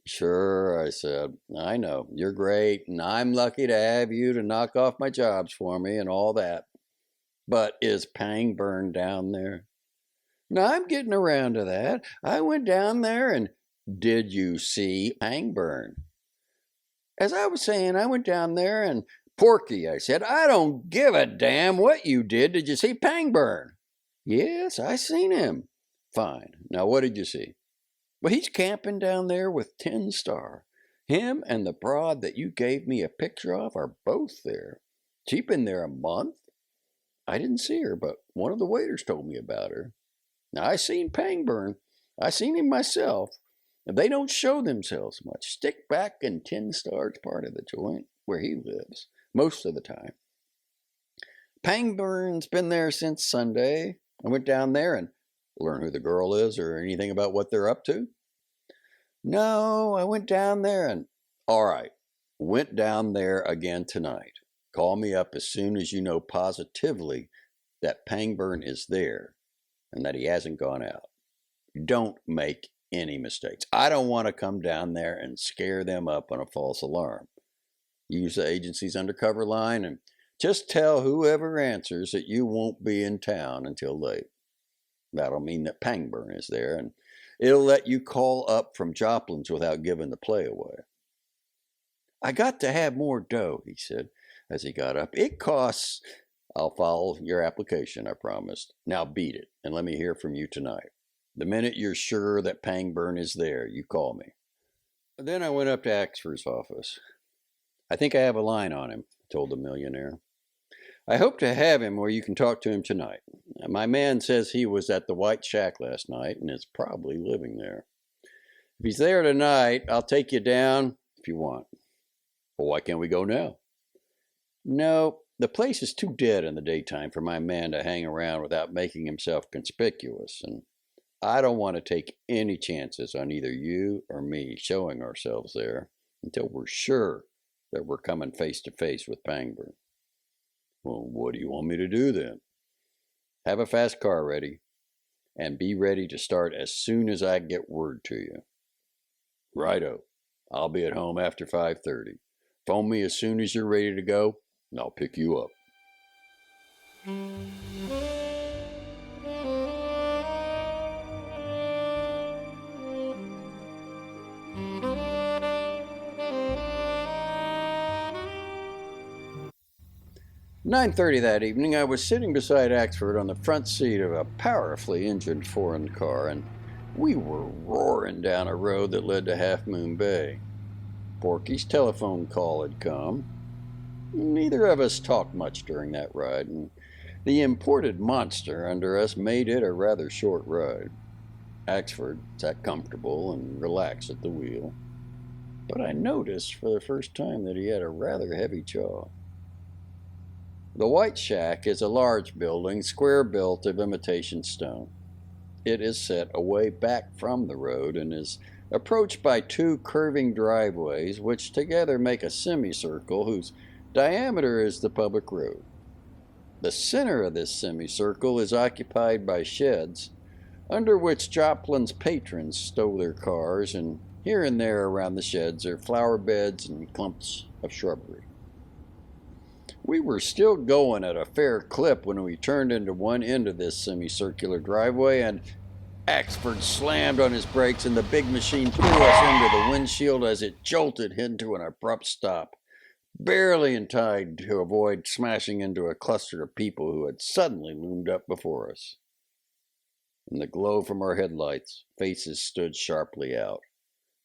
"Sure," I said. "I know. You're great, and I'm lucky to have you to knock off my jobs for me and all that. But is Pangburn down there?" "No, I'm getting around to that. I went down there and—" "Did you see Pangburn?" "As I was saying, I went down there and—" "Porky," I said, "I don't give a damn what you did. Did you see Pangburn?" "Yes, I seen him." "Fine. Now what did you see?" "Well, he's camping down there with 10 Star. Him and the broad that you gave me a picture of are both there. She's been there a month." "I didn't see her, but one of the waiters told me about her." "Now, I seen Pangburn. I seen him myself. They don't show themselves much. Stick back in 10 Star's part of the joint, where he lives, most of the time. Pangburn's been there since Sunday. I went down there and—" "Learn who the girl is or anything about what they're up to?" "No, I went down there and—" "All right. Went down there again tonight. Call me up as soon as you know positively that Pangburn is there and that he hasn't gone out. Don't make any mistakes. I don't want to come down there and scare them up on a false alarm. Use the agency's undercover line and just tell whoever answers that you won't be in town until late. That'll mean that Pangburn is there, and it'll let you call up from Joplin's without giving the play away." "I got to have more dough," he said as he got up. "It costs—" "I'll follow your application, I promised. Now beat it, and let me hear from you tonight. The minute you're sure that Pangburn is there, you call me." Then I went up to Axford's office. "I think I have a line on him," I told the millionaire. "I hope to have him where you can talk to him tonight. My man says he was at the White Shack last night and is probably living there. If he's there tonight, I'll take you down if you want." "Well, why can't we go now?" "No, the place is too dead in the daytime for my man to hang around without making himself conspicuous, and I don't want to take any chances on either you or me showing ourselves there until we're sure that we're coming face to face with Pangburn." "Well, what do you want me to do then?" "Have a fast car ready, and be ready to start as soon as I get word to you." "Righto. I'll be at home after 5:30. Phone me as soon as you're ready to go, and I'll pick you up." 9:30 that evening, I was sitting beside Axford on the front seat of a powerfully engined foreign car, and we were roaring down a road that led to Half Moon Bay. Porky's telephone call had come. Neither of us talked much during that ride, and the imported monster under us made it a rather short ride. Axford sat comfortable and relaxed at the wheel, but I noticed for the first time that he had a rather heavy jaw. The White Shack is a large building, square-built of imitation stone. It is set away back from the road and is approached by two curving driveways, which together make a semicircle whose diameter is the public road. The center of this semicircle is occupied by sheds, under which Joplin's patrons stow their cars, and here and there around the sheds are flower beds and clumps of shrubbery. We were still going at a fair clip when we turned into one end of this semicircular driveway, and Axford slammed on his brakes and the big machine threw us into the windshield as it jolted into an abrupt stop, barely in time to avoid smashing into a cluster of people who had suddenly loomed up before us. In the glow from our headlights, faces stood sharply out.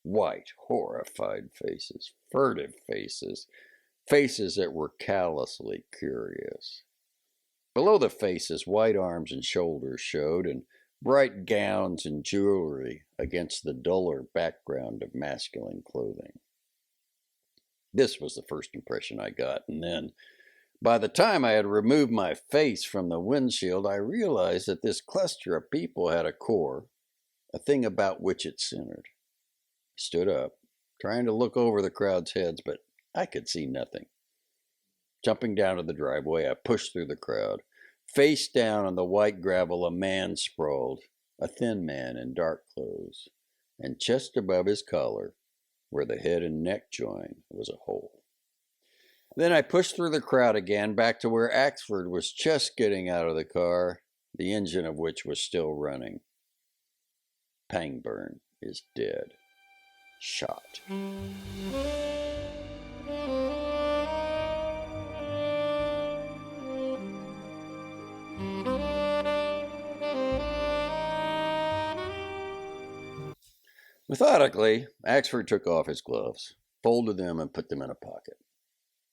White, horrified faces, furtive faces, faces that were callously curious. Below the faces, white arms and shoulders showed, and bright gowns and jewelry against the duller background of masculine clothing. This was the first impression I got, and then, by the time I had removed my face from the windshield, I realized that this cluster of people had a core, a thing about which it centered. I stood up, trying to look over the crowd's heads, but I could see nothing. Jumping down to the driveway, I pushed through the crowd. Face down on the white gravel, a man sprawled, a thin man in dark clothes, and just above his collar, where the head and neck join, was a hole. Then I pushed through the crowd again, back to where Axford was just getting out of the car, the engine of which was still running. Pangburn is dead. Shot. Methodically, Axford took off his gloves, folded them, and put them in a pocket.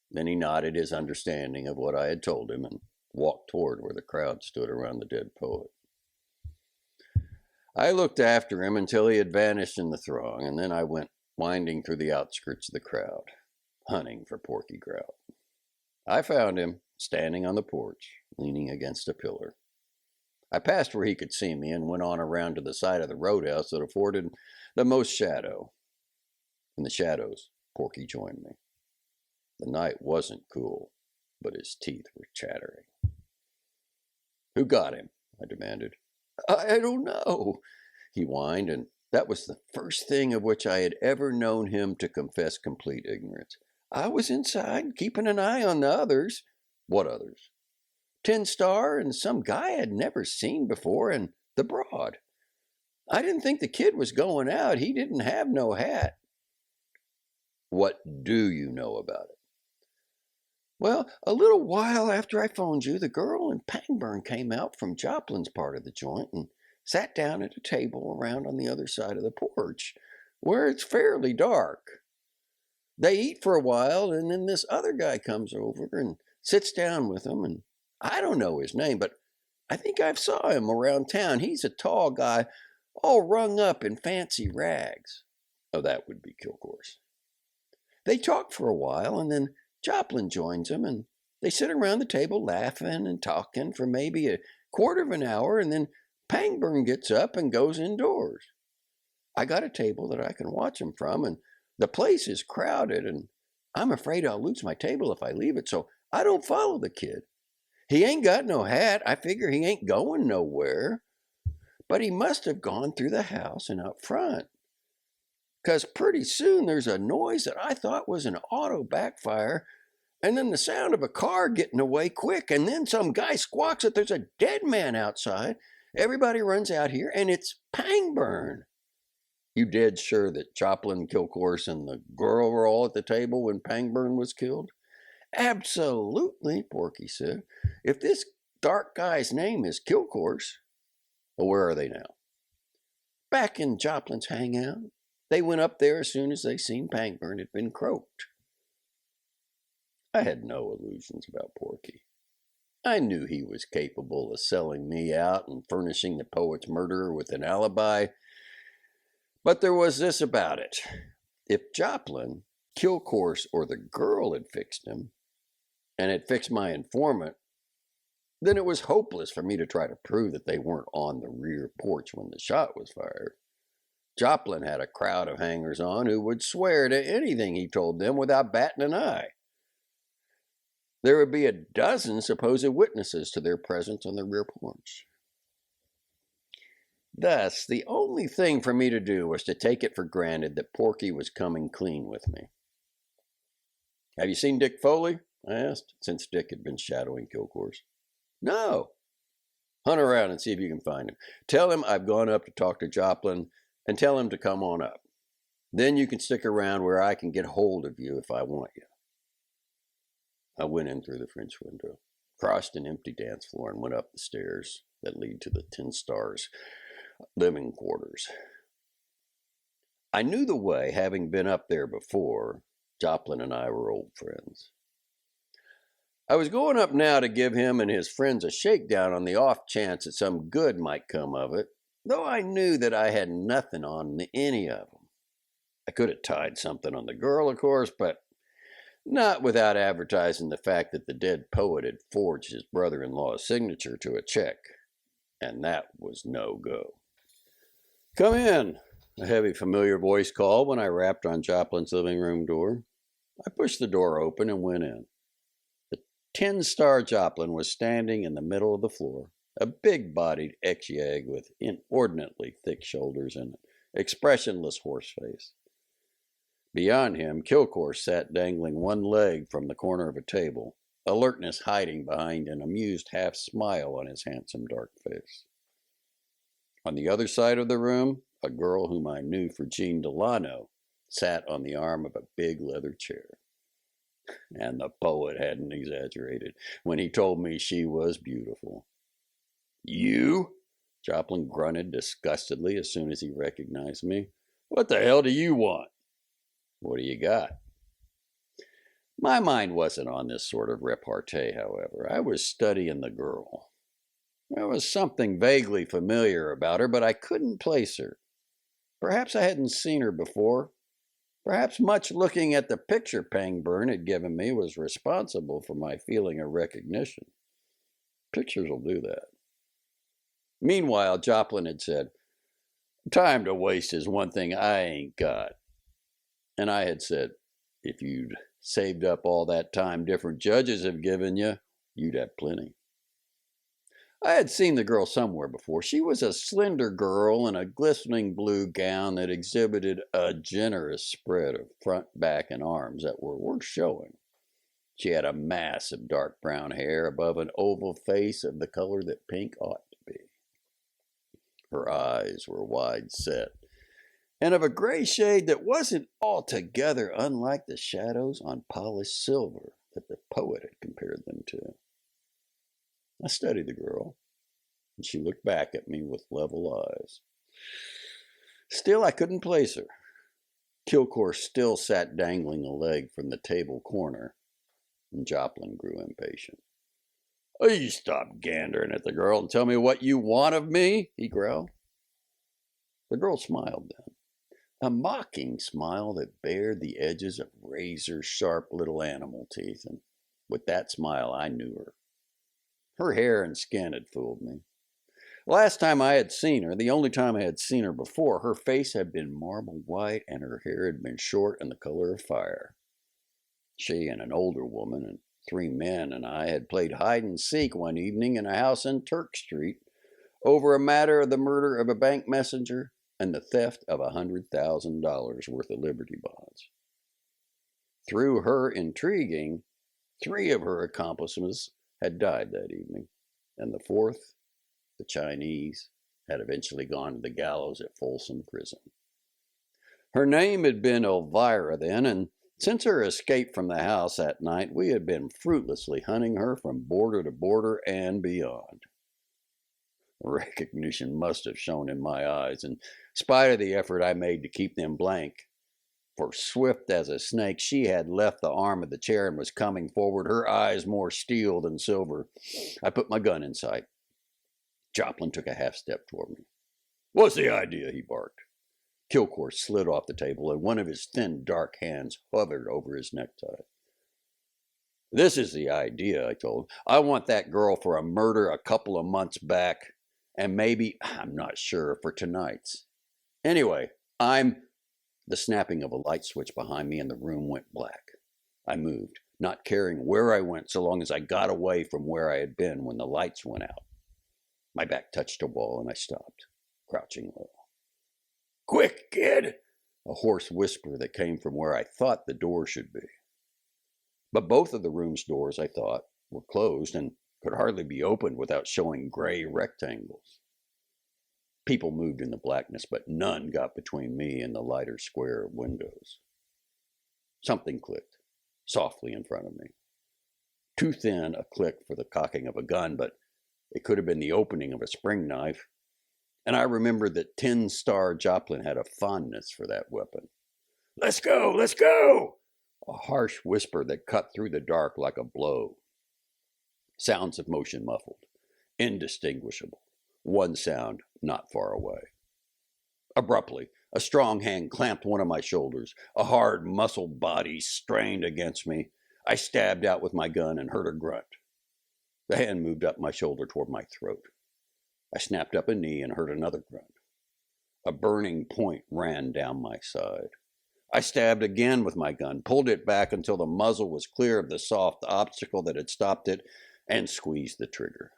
Then he nodded his understanding of what I had told him and walked toward where the crowd stood around the dead poet. I looked after him until he had vanished in the throng, and then I went winding through the outskirts of the crowd, hunting for Porky Grout. I found him standing on the porch, leaning against a pillar. I passed where he could see me and went on around to the side of the roadhouse that afforded the most shadow. In the shadows, Porky joined me. The night wasn't cool, but his teeth were chattering. "Who got him?" I demanded. "I don't know," he whined, and that was the first thing of which I had ever known him to confess complete ignorance. "I was inside, keeping an eye on the others." "What others?" "Tin Star and some guy I'd never seen before, and the Broad. I didn't think the kid was going out. He didn't have no hat." "What do you know about it?" "Well, a little while after I phoned you, the girl and Pangburn came out from Joplin's part of the joint and sat down at a table around on the other side of the porch, where it's fairly dark. They eat for a while, and then this other guy comes over and sits down with them, and I don't know his name, but I think I've saw him around town. He's a tall guy, all rung up in fancy rags." "Oh, that would be Kilcourse." "They talk for a while, and then Joplin joins them, and they sit around the table laughing and talking for maybe a quarter of an hour, and then Pangburn gets up and goes indoors. I got a table that I can watch them from, and the place is crowded, and I'm afraid I'll lose my table if I leave it, so I don't follow the kid. He ain't got no hat. I figure he ain't going nowhere. But he must have gone through the house and up front, 'cause pretty soon there's a noise that I thought was an auto backfire, and then the sound of a car getting away quick, and then some guy squawks that there's a dead man outside. Everybody runs out here, and it's Pangburn." "You dead sure that Joplin, Kilcourse, and the girl were all at the table when Pangburn was killed?" Absolutely, Porky said. If this dark guy's name is Kilcourse, well, where are they now? Back in Joplin's hangout. They went up there as soon as they seen Pangburn had been croaked. I had no illusions about Porky. I knew he was capable of selling me out and furnishing the poet's murderer with an alibi. But there was this about it. If Joplin, Kilcourse, or the girl had fixed him, and had fixed my informant, then it was hopeless for me to try to prove that they weren't on the rear porch when the shot was fired. Joplin had a crowd of hangers-on who would swear to anything he told them without batting an eye. There would be a dozen supposed witnesses to their presence on the rear porch. Thus, the only thing for me to do was to take it for granted that Porky was coming clean with me. "Have you seen Dick Foley?" I asked, since Dick had been shadowing Kilcourse. "No." "Hunt around and see if you can find him. Tell him I've gone up to talk to Joplin, and tell him to come on up. Then you can stick around where I can get hold of you if I want you." I went in through the French window, crossed an empty dance floor, and went up the stairs that lead to the 10 Stars living quarters. I knew the way, having been up there before. Joplin and I were old friends. I was going up now to give him and his friends a shakedown on the off chance that some good might come of it, though I knew that I had nothing on any of them. I could have tied something on the girl, of course, but not without advertising the fact that the dead poet had forged his brother-in-law's signature to a check, and that was no go. "Come in," a heavy, familiar voice called when I rapped on Joplin's living room door. I pushed the door open and went in. The 10-Star Joplin was standing in the middle of the floor, a big-bodied ex-yegg with inordinately thick shoulders and an expressionless horse face. Beyond him, Kilcourse sat dangling one leg from the corner of a table, alertness hiding behind an amused half-smile on his handsome dark face. On the other side of the room, a girl whom I knew for Jean Delano sat on the arm of a big leather chair. And the poet hadn't exaggerated when he told me she was beautiful. "You?" Joplin grunted disgustedly as soon as he recognized me. "What the hell do you want?" "What do you got?" My mind wasn't on this sort of repartee, however. I was studying the girl. There was something vaguely familiar about her, but I couldn't place her. Perhaps I hadn't seen her before. Perhaps much looking at the picture Pangburn had given me was responsible for my feeling of recognition. Pictures will do that. Meanwhile, Joplin had said, "Time to waste is one thing I ain't got." And I had said, "If you'd saved up all that time different judges have given you, you'd have plenty." I had seen the girl somewhere before. She was a slender girl in a glistening blue gown that exhibited a generous spread of front, back, and arms that were worth showing. She had a mass of dark brown hair above an oval face of the color that pink ought to be. Her eyes were wide set, and of a gray shade that wasn't altogether unlike the shadows on polished silver that the poet had compared them to. I studied the girl, and she looked back at me with level eyes. Still, I couldn't place her. Kilcourse still sat dangling a leg from the table corner, and Joplin grew impatient. "Oh, you stop gandering at the girl and tell me what you want of me," he growled. The girl smiled then, a mocking smile that bared the edges of razor-sharp little animal teeth, and with that smile I knew her. Her hair and skin had fooled me. Last time I had seen her, the only time I had seen her before, her face had been marble white and her hair had been short and the color of fire. She and an older woman and 3 men and I had played hide and seek one evening in a house in Turk Street over a matter of the murder of a bank messenger and the theft of $100,000 worth of Liberty bonds. Through her intriguing, 3 of her accomplices had died that evening, and the 4th, the Chinese, had eventually gone to the gallows at Folsom Prison. Her name had been Elvira then, and Since her escape from the house that night, we had been fruitlessly hunting her from border to border and beyond. Recognition must have shone in my eyes, in spite of the effort I made to keep them blank. For swift as a snake, she had left the arm of the chair and was coming forward, her eyes more steel than silver. I put my gun in sight. Joplin took a half step toward me. "What's the idea?" he barked. Kilcour slid off the table, and one of his thin, dark hands hovered over his necktie. "This is the idea," I told him. "I want that girl for a murder a couple of months back, and maybe, I'm not sure, for tonight's. Anyway, The snapping of a light switch behind me and the room went black. I moved, not caring where I went so long as I got away from where I had been when the lights went out. My back touched a wall and I stopped, crouching low. "Quick, kid!" A hoarse whisper that came from where I thought the door should be. But both of the room's doors, I thought, were closed and could hardly be opened without showing gray rectangles. People moved in the blackness, but none got between me and the lighter square of windows. Something clicked, softly in front of me. Too thin a click for the cocking of a gun, but it could have been the opening of a spring knife. And I remembered that Tin Star Joplin had a fondness for that weapon. "Let's go! Let's go!" A harsh whisper that cut through the dark like a blow. Sounds of motion muffled, indistinguishable. One sound not far away. Abruptly, a strong hand clamped one of my shoulders. A hard, muscled body strained against me. I stabbed out with my gun and heard a grunt. The hand moved up my shoulder toward my throat. I snapped up a knee and heard another grunt. A burning point ran down my side. I stabbed again with my gun, pulled it back until the muzzle was clear of the soft obstacle that had stopped it, and squeezed the trigger.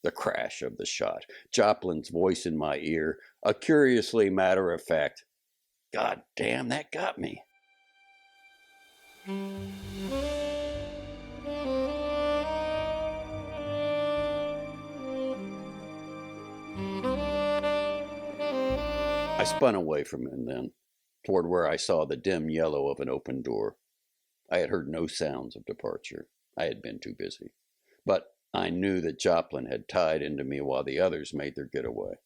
The crash of the shot, Joplin's voice in my ear, a curiously matter-of-fact, "God damn, that got me." I spun away from him then, toward where I saw the dim yellow of an open door. I had heard no sounds of departure. I had been too busy. But I knew that Joplin had tied into me while the others made their getaway.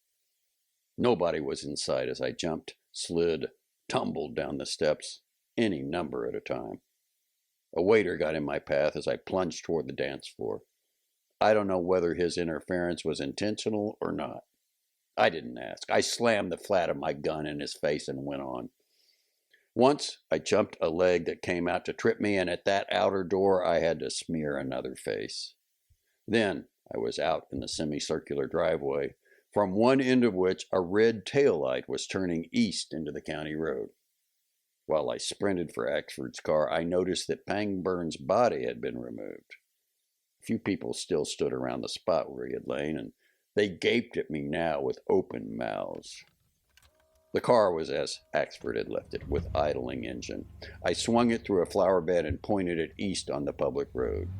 Nobody was in sight as I jumped, slid, tumbled down the steps, any number at a time. A waiter got in my path as I plunged toward the dance floor. I don't know whether his interference was intentional or not. I didn't ask. I slammed the flat of my gun in his face and went on. Once I jumped a leg that came out to trip me, and at that outer door I had to smear another face. Then I was out in the semicircular driveway, from one end of which a red taillight was turning east into the county road. While I sprinted for Axford's car, I noticed that Pangborn's body had been removed. A few people still stood around the spot where he had lain, and they gaped at me now with open mouths. The car was as Axford had left it, with idling engine. I swung it through a flower bed and pointed it east on the public road.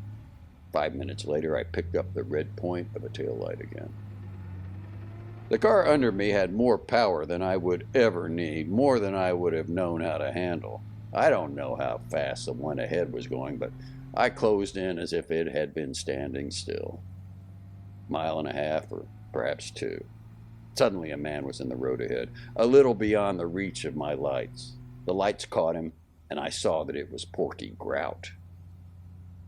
5 minutes later, I picked up the red point of a taillight again. The car under me had more power than I would ever need, more than I would have known how to handle. I don't know how fast the one ahead was going, but I closed in as if it had been standing still. 1.5 miles or perhaps 2. Suddenly a man was in the road ahead, a little beyond the reach of my lights. The lights caught him, and I saw that it was Porky Grout.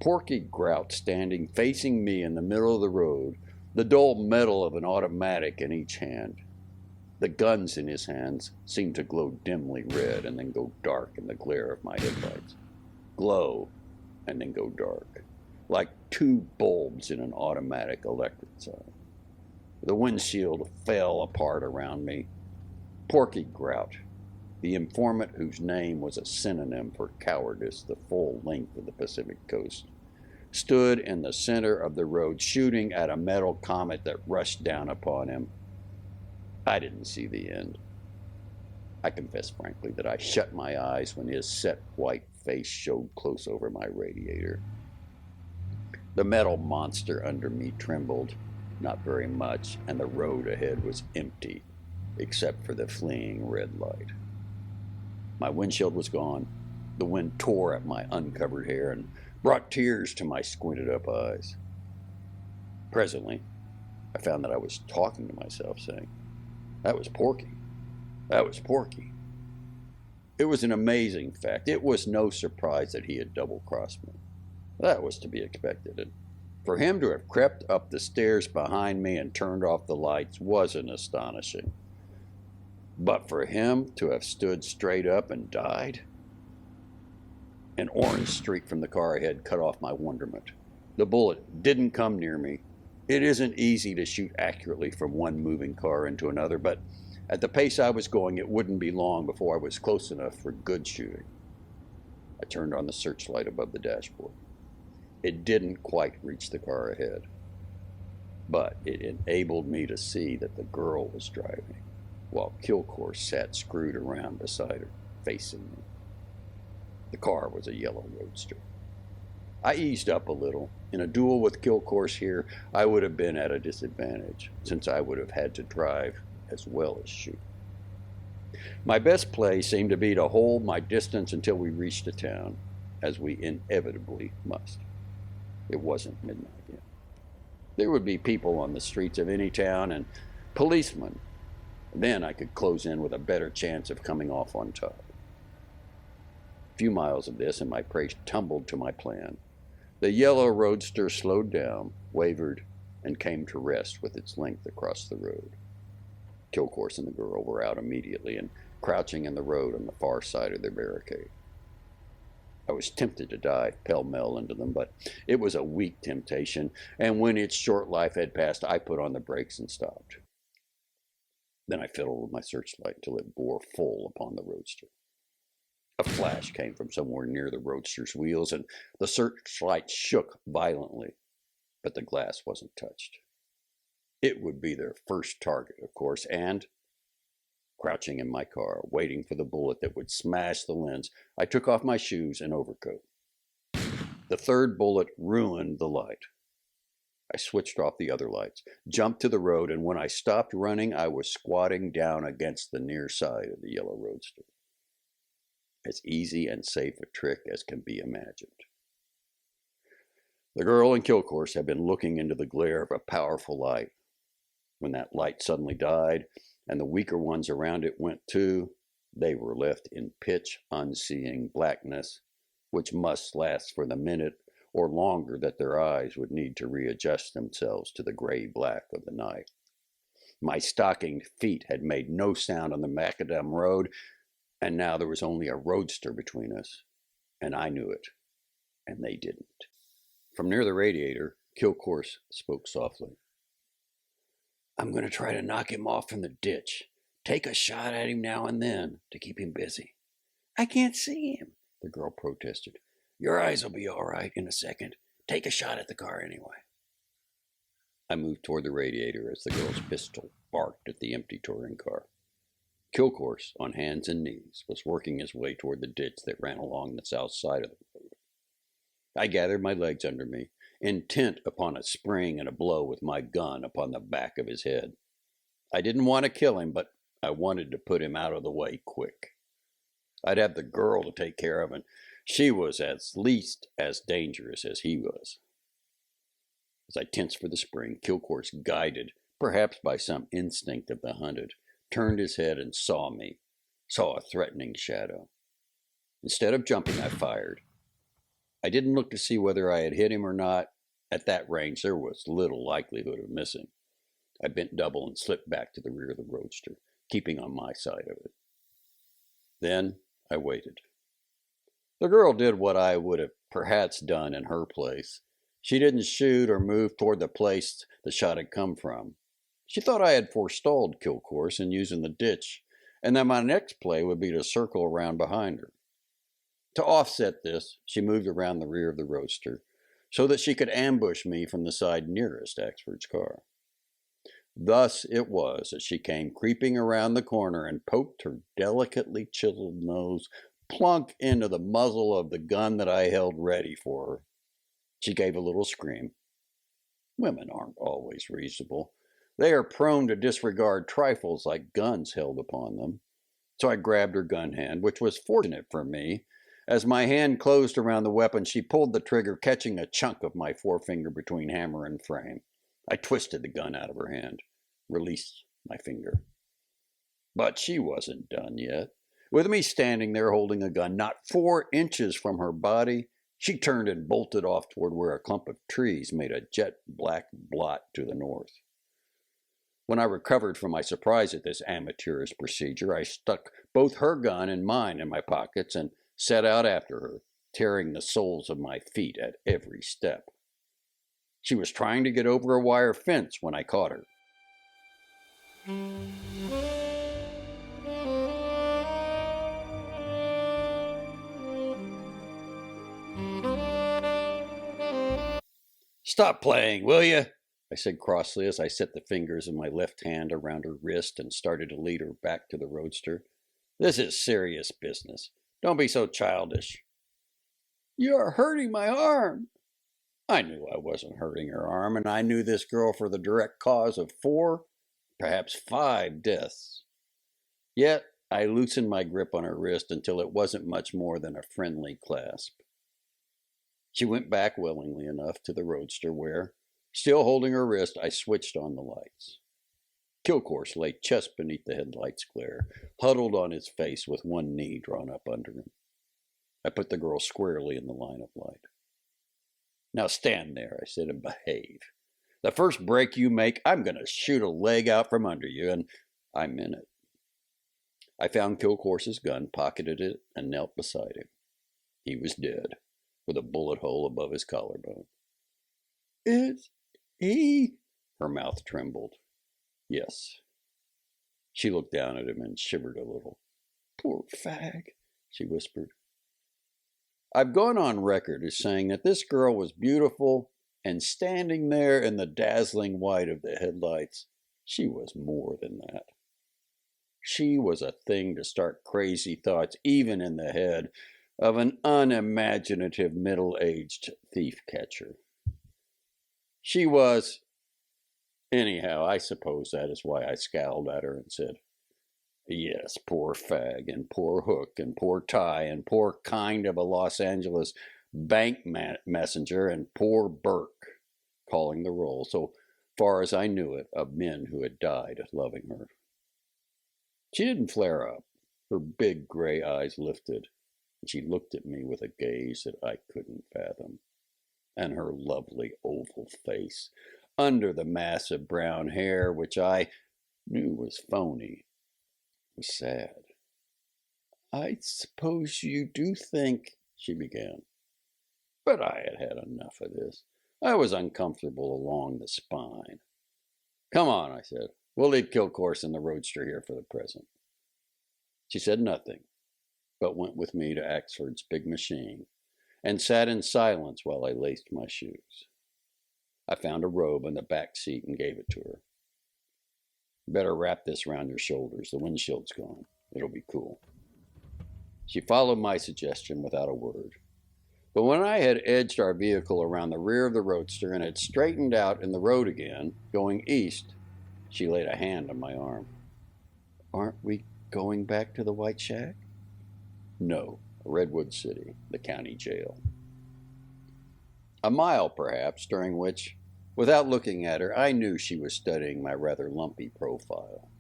Porky Grout standing facing me in the middle of the road, the dull metal of an automatic in each hand. The guns in his hands seemed to glow dimly red and then go dark in the glare of my headlights. Glow and then go dark, like two bulbs in an automatic electric sign. The windshield fell apart around me. Porky Grout, the informant whose name was a synonym for cowardice the full length of the Pacific coast, stood in the center of the road shooting at a metal comet that rushed down upon him. I didn't see the end. I confess frankly that I shut my eyes when his set white face showed close over my radiator. The metal monster under me trembled, not very much, and the road ahead was empty, except for the fleeing red light. My windshield was gone. The wind tore at my uncovered hair and brought tears to my squinted up eyes. Presently, I found that I was talking to myself, saying, "That was Porky. That was Porky." It was an amazing fact. It was no surprise that he had double-crossed me. That was to be expected. And for him to have crept up the stairs behind me and turned off the lights wasn't astonishing. But for him to have stood straight up and died? An orange streak from the car ahead cut off my wonderment. The bullet didn't come near me. It isn't easy to shoot accurately from one moving car into another, but at the pace I was going, it wouldn't be long before I was close enough for good shooting. I turned on the searchlight above the dashboard. It didn't quite reach the car ahead, but it enabled me to see that the girl was driving, while Kilcourse sat screwed around beside her, facing me. The car was a yellow roadster. I eased up a little. In a duel with Kilcourse here, I would have been at a disadvantage, since I would have had to drive as well as shoot. My best play seemed to be to hold my distance until we reached a town, as we inevitably must. It wasn't midnight yet. There would be people on the streets of any town and policemen. Then I could close in with a better chance of coming off on top. A few miles of this and my prey tumbled to my plan. The yellow roadster slowed down, wavered, and came to rest with its length across the road. Kilcourse and the girl were out immediately and crouching in the road on the far side of their barricade. I was tempted to dive pell-mell into them, but it was a weak temptation, and when its short life had passed, I put on the brakes and stopped. Then I fiddled with my searchlight till it bore full upon the roadster. A flash came from somewhere near the roadster's wheels, and the searchlight shook violently, but the glass wasn't touched. It would be their first target, of course, and, crouching in my car, waiting for the bullet that would smash the lens, I took off my shoes and overcoat. The third bullet ruined the light. I switched off the other lights, jumped to the road, and when I stopped running, I was squatting down against the near side of the yellow roadster. As easy and safe a trick as can be imagined. The girl and Kilcourse had been looking into the glare of a powerful light. When that light suddenly died, and the weaker ones around it went too, they were left in pitch unseeing blackness, which must last for the minute or longer that their eyes would need to readjust themselves to the gray black of the night. My stockinged feet had made no sound on the macadam road, and now there was only a roadster between us, and I knew it, and they didn't. From near the radiator, Kilcourse spoke softly. "I'm going to try to knock him off from the ditch. Take a shot at him now and then to keep him busy." "I can't see him," the girl protested. "Your eyes will be all right in a second. Take a shot at the car anyway." I moved toward the radiator as the girl's pistol barked at the empty touring car. Kilcourse, on hands and knees, was working his way toward the ditch that ran along the south side of the road. I gathered my legs under me, intent upon a spring and a blow with my gun upon the back of his head. I didn't want to kill him, but I wanted to put him out of the way quick. I'd have the girl to take care of, and she was at least as dangerous as he was. As I tensed for the spring, Kilcourse, guided, perhaps by some instinct of the hunted, turned his head and saw me, saw a threatening shadow. Instead of jumping, I fired. I didn't look to see whether I had hit him or not. At that range, there was little likelihood of missing. I bent double and slipped back to the rear of the roadster, keeping on my side of it. Then I waited. The girl did what I would have perhaps done in her place. She didn't shoot or move toward the place the shot had come from. She thought I had forestalled Kilcourse in using the ditch, and that my next play would be to circle around behind her. To offset this, she moved around the rear of the roadster so that she could ambush me from the side nearest Axford's car. Thus it was that she came creeping around the corner and poked her delicately chiseled nose plunk into the muzzle of the gun that I held ready for her. She gave a little scream. Women aren't always reasonable. They are prone to disregard trifles like guns held upon them. So I grabbed her gun hand, which was fortunate for me. As my hand closed around the weapon, she pulled the trigger, catching a chunk of my forefinger between hammer and frame. I twisted the gun out of her hand, released my finger. But she wasn't done yet. With me standing there holding a gun not 4 inches from her body, she turned and bolted off toward where a clump of trees made a jet black blot to the north. When I recovered from my surprise at this amateurish procedure, I stuck both her gun and mine in my pockets and set out after her, tearing the soles of my feet at every step. She was trying to get over a wire fence when I caught her. "Stop playing, will you?" I said crossly as I set the fingers of my left hand around her wrist and started to lead her back to the roadster. "This is serious business. Don't be so childish." "You're hurting my arm." I knew I wasn't hurting her arm, and I knew this girl for the direct cause of 4, perhaps 5 deaths. Yet I loosened my grip on her wrist until it wasn't much more than a friendly clasp. She went back willingly enough to the roadster where, still holding her wrist, I switched on the lights. Kilcourse lay just beneath the headlight's glare, huddled on his face with one knee drawn up under him. I put the girl squarely in the line of light. "Now stand there," I said, "and behave. The first break you make, I'm going to shoot a leg out from under you," and I meant it. I found Kilcourse's gun, pocketed it, and knelt beside him. He was dead, with a bullet hole above his collarbone. "Is he?" Her mouth trembled. "Yes." She looked down at him and shivered a little. "Poor fag," she whispered. I've gone on record as saying that this girl was beautiful, and standing there in the dazzling white of the headlights, she was more than that. She was a thing to start crazy thoughts, even in the head of an unimaginative middle-aged thief-catcher. She was... Anyhow, I suppose that is why I scowled at her and said, "Yes, poor fag, and poor Hook, and poor Ty, and poor kind of a Los Angeles bank messenger, and poor Burke," calling the roll, so far as I knew it, of men who had died loving her. She didn't flare up. Her big gray eyes lifted, and she looked at me with a gaze that I couldn't fathom. And her lovely oval face, under the mass of brown hair, which I knew was phony, was sad. "I suppose you do think," she began. But I had had enough of this. I was uncomfortable along the spine. "Come on," I said. "We'll leave Kilcourse in the roadster here for the present." She said nothing, but went with me to Axford's big machine and sat in silence while I laced my shoes. I found a robe in the back seat and gave it to her. "Better wrap this around your shoulders. The windshield's gone. It'll be cool." She followed my suggestion without a word. But when I had edged our vehicle around the rear of the roadster and had straightened out in the road again, going east, she laid a hand on my arm. "Aren't we going back to the White Shack?" "No, Redwood City, the county jail." A mile, perhaps, during which, without looking at her, I knew she was studying my rather lumpy profile.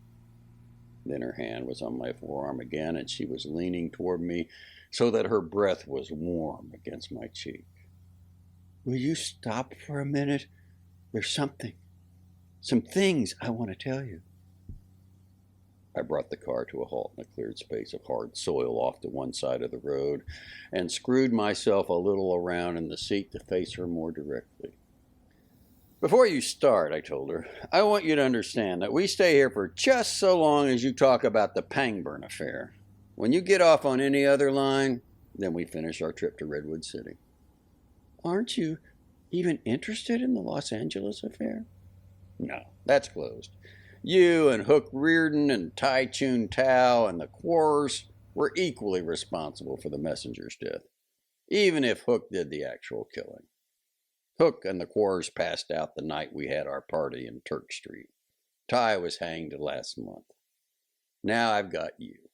Then her hand was on my forearm again, and she was leaning toward me so that her breath was warm against my cheek. "Will you stop for a minute? There's some things I want to tell you." I brought the car to a halt in a cleared space of hard soil off to one side of the road and screwed myself a little around in the seat to face her more directly. "Before you start," I told her, "I want you to understand that we stay here for just so long as you talk about the Pangburn affair. When you get off on any other line, then we finish our trip to Redwood City." "Aren't you even interested in the Los Angeles affair?" "No, that's closed. You and Hook Reardon and Tai Chun Tao and the Quarrers were equally responsible for the messenger's death, even if Hook did the actual killing. Hook and the Quarrers passed out the night we had our party in Turk Street. Tai was hanged last month. Now I've got you.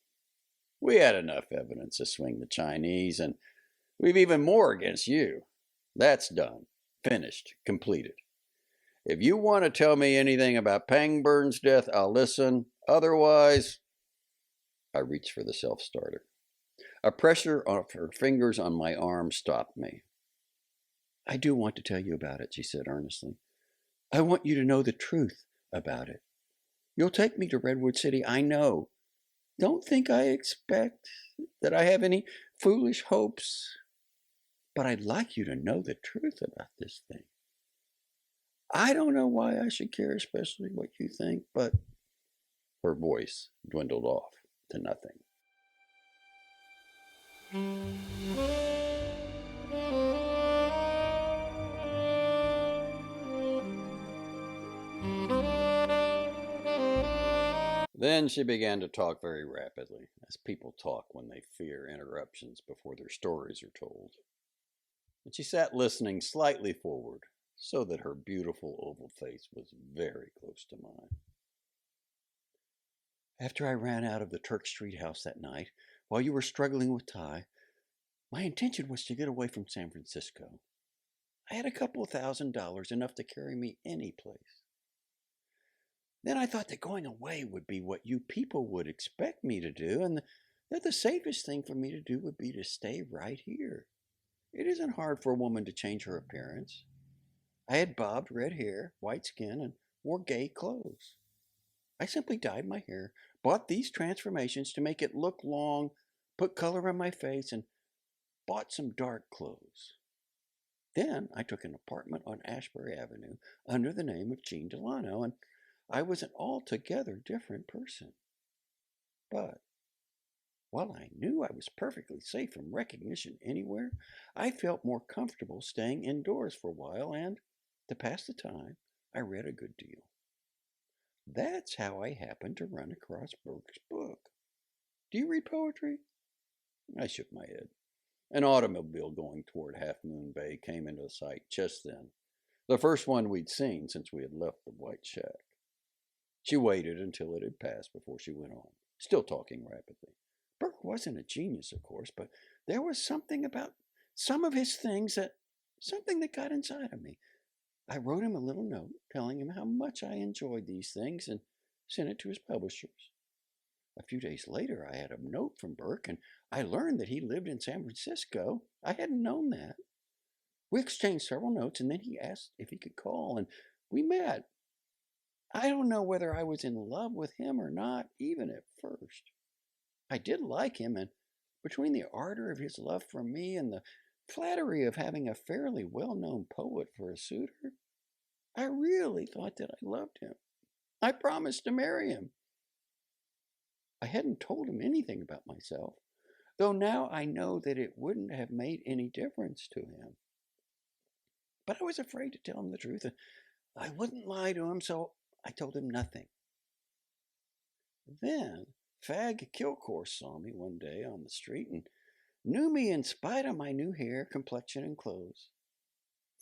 We had enough evidence to swing the Chinese, and we've even more against you. That's done. Finished. Completed. If you want to tell me anything about Pangburn's death, I'll listen. Otherwise, I reached for the self-starter. A pressure of her fingers on my arm stopped me. I do want to tell you about it, she said earnestly. I want you to know the truth about it. You'll take me to Redwood City, I know. Don't think I expect that I have any foolish hopes, but I'd like you to know the truth about this thing. I don't know why I should care especially what you think, but her voice dwindled off to nothing. Then she began to talk very rapidly, as people talk when they fear interruptions before their stories are told. And she sat listening slightly forward, so that her beautiful oval face was very close to mine. After I ran out of the Turk Street house that night, while you were struggling with Ty, my intention was to get away from San Francisco. I had a couple of $1,000, enough to carry me any place. Then I thought that going away would be what you people would expect me to do, and that the safest thing for me to do would be to stay right here. It isn't hard for a woman to change her appearance. I had bobbed red hair, white skin, and wore gay clothes. I simply dyed my hair, bought these transformations to make it look long, put color in my face, and bought some dark clothes. Then I took an apartment on Ashbury Avenue under the name of Jean Delano, and I was an altogether different person. But while I knew I was perfectly safe from recognition anywhere, I felt more comfortable staying indoors for a while, and to pass the time, I read a good deal. That's how I happened to run across Burke's book. Do you read poetry? I shook my head. An automobile going toward Half Moon Bay came into sight just then, the first one we'd seen since we had left the white shack. She waited until it had passed before she went on, still talking rapidly. Burke wasn't a genius, of course, but there was something about some of his things something that got inside of me. I wrote him a little note telling him how much I enjoyed these things and sent it to his publishers. A few days later, I had a note from Burke, and I learned that he lived in San Francisco. I hadn't known that. We exchanged several notes, and then he asked if he could call, and we met. I don't know whether I was in love with him or not, even at first. I did like him, and between the ardor of his love for me and the flattery of having a fairly well-known poet for a suitor, I really thought that I loved him. I promised to marry him. I hadn't told him anything about myself, though now I know that it wouldn't have made any difference to him. But I was afraid to tell him the truth, and I wouldn't lie to him, so I told him nothing. Then Fag Kilcourse saw me one day on the street and knew me in spite of my new hair, complexion, and clothes.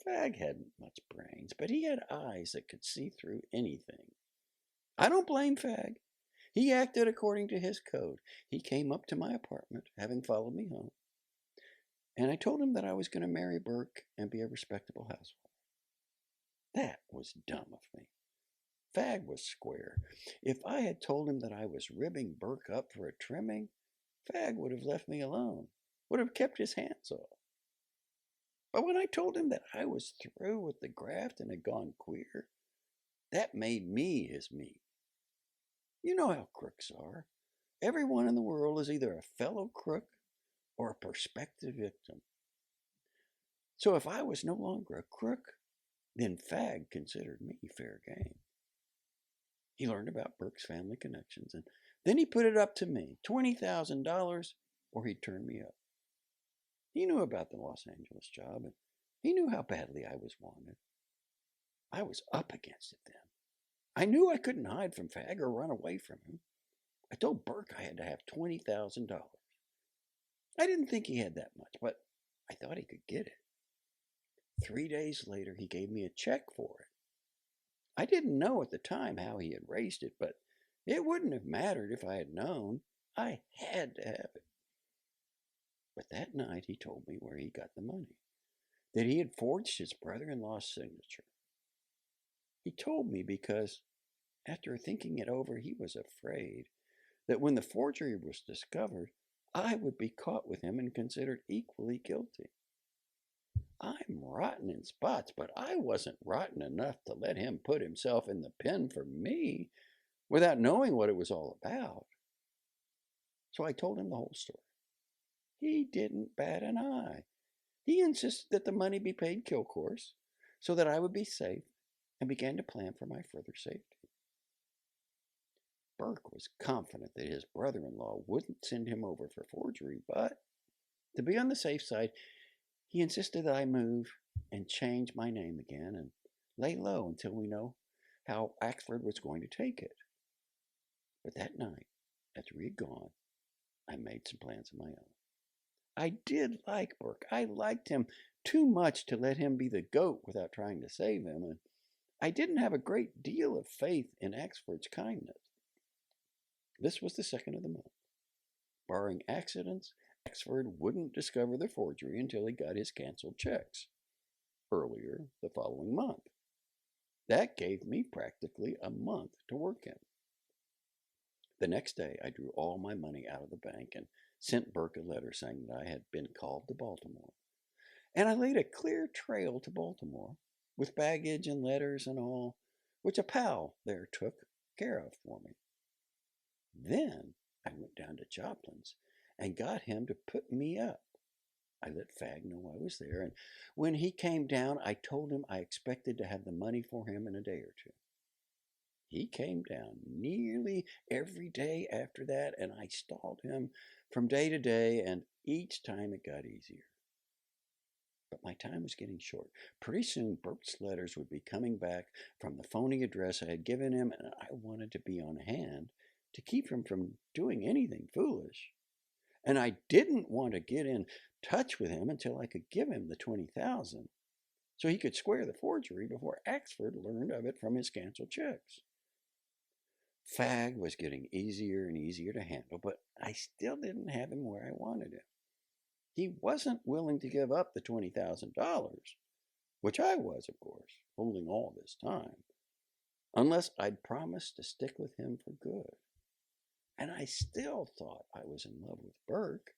Fag hadn't much brains, but he had eyes that could see through anything. I don't blame Fag. He acted according to his code. He came up to my apartment, having followed me home, and I told him that I was going to marry Burke and be a respectable housewife. That was dumb of me. Fag was square. If I had told him that I was ribbing Burke up for a trimming, Fag would have left me alone, would have kept his hands off. But when I told him that I was through with the graft and had gone queer, that made me his meat. You know how crooks are. Everyone in the world is either a fellow crook or a prospective victim. So if I was no longer a crook, then Fag considered me fair game. He learned about Burke's family connections, and then he put it up to me, $20,000, or he'd turn me up. He knew about the Los Angeles job, and he knew how badly I was wanted. I was up against it then. I knew I couldn't hide from Fag or run away from him. I told Burke I had to have $20,000. I didn't think he had that much, but I thought he could get it. 3 days later, he gave me a check for it. I didn't know at the time how he had raised it, but it wouldn't have mattered if I had known. I had to have it. But that night he told me where he got the money, that he had forged his brother-in-law's signature. He told me because, after thinking it over, he was afraid that when the forgery was discovered, I would be caught with him and considered equally guilty. I'm rotten in spots, but I wasn't rotten enough to let him put himself in the pen for me without knowing what it was all about. So I told him the whole story. He didn't bat an eye. He insisted that the money be paid kill course so that I would be safe, and began to plan for my further safety. Burke was confident that his brother-in-law wouldn't send him over for forgery, but to be on the safe side, he insisted that I move and change my name again and lay low until we know how Axford was going to take it. But that night, after he had gone, I made some plans of my own. I did like Burke. I liked him too much to let him be the goat without trying to save him, and I didn't have a great deal of faith in Axford's kindness. This was the second of the month. Barring accidents, Axford wouldn't discover the forgery until he got his canceled checks earlier the following month. That gave me practically a month to work in. The next day, I drew all my money out of the bank and sent Burke a letter saying that I had been called to Baltimore. And I laid a clear trail to Baltimore, with baggage and letters and all, which a pal there took care of for me. Then I went down to Joplin's and got him to put me up. I let Fag know I was there, and when he came down, I told him I expected to have the money for him in a day or two. He came down nearly every day after that, and I stalled him from day to day, and each time it got easier. But my time was getting short. Pretty soon, Burke's letters would be coming back from the phony address I had given him, and I wanted to be on hand to keep him from doing anything foolish. And I didn't want to get in touch with him until I could give him the $20,000, so he could square the forgery before Axford learned of it from his canceled checks. Fag was getting easier and easier to handle, but I still didn't have him where I wanted him. He wasn't willing to give up the $20,000, which I was, of course, holding all this time, unless I'd promised to stick with him for good. And I still thought I was in love with Burke,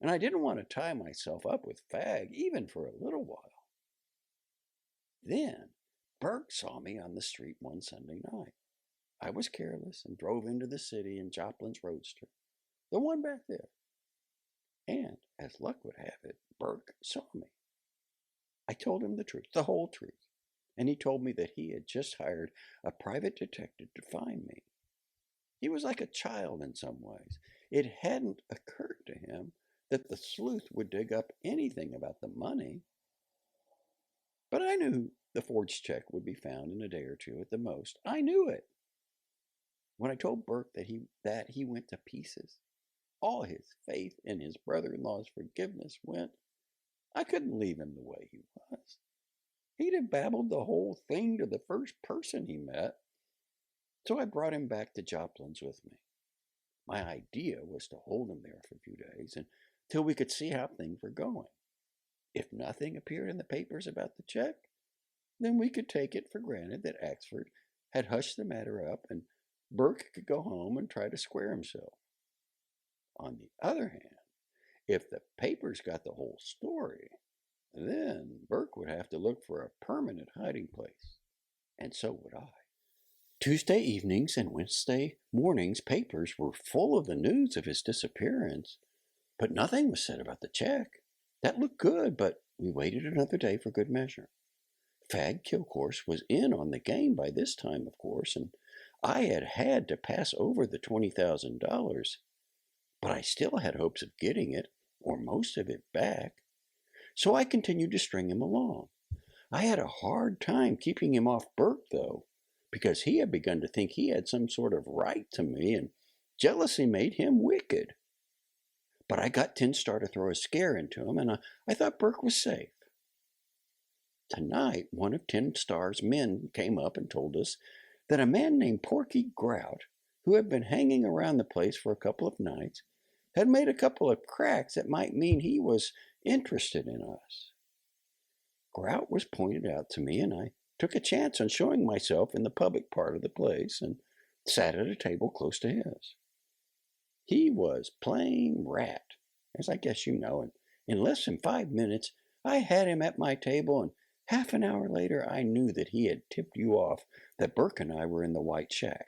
and I didn't want to tie myself up with Fag even for a little while. Then Burke saw me on the street one Sunday night. I was careless and drove into the city in Joplin's roadster, the one back there. And, as luck would have it, Burke saw me. I told him the truth, the whole truth, and he told me that he had just hired a private detective to find me. He was like a child in some ways. It hadn't occurred to him that the sleuth would dig up anything about the money. But I knew the forged check would be found in a day or two at the most. I knew it. When I told Burke that he went to pieces, all his faith in his brother-in-law's forgiveness went. I couldn't leave him the way he was. He'd have babbled the whole thing to the first person he met. So I brought him back to Joplin's with me. My idea was to hold him there for a few days until we could see how things were going. If nothing appeared in the papers about the check, then we could take it for granted that Axford had hushed the matter up and Burke could go home and try to square himself. On the other hand, if the papers got the whole story, then Burke would have to look for a permanent hiding place, and so would I. Tuesday evenings and Wednesday mornings' papers were full of the news of his disappearance, but nothing was said about the check. That looked good, but we waited another day for good measure. Fag Kilcourse was in on the game by this time, of course, and I had to pass over the $20,000, but I still had hopes of getting it, or most of it, back. So I continued to string him along. I had a hard time keeping him off Burke, though, because he had begun to think he had some sort of right to me, and jealousy made him wicked. But I got Tin Star to throw a scare into him, and I thought Burke was safe. Tonight, one of Tin Star's men came up and told us that a man named Porky Grout who had been hanging around the place for a couple of nights, had made a couple of cracks that might mean he was interested in us. Grout was pointed out to me, and I took a chance on showing myself in the public part of the place and sat at a table close to his. He was plain rat, as I guess you know, and in less than 5 minutes I had him at my table, and half an hour later I knew that he had tipped you off that Burke and I were in the White Shack.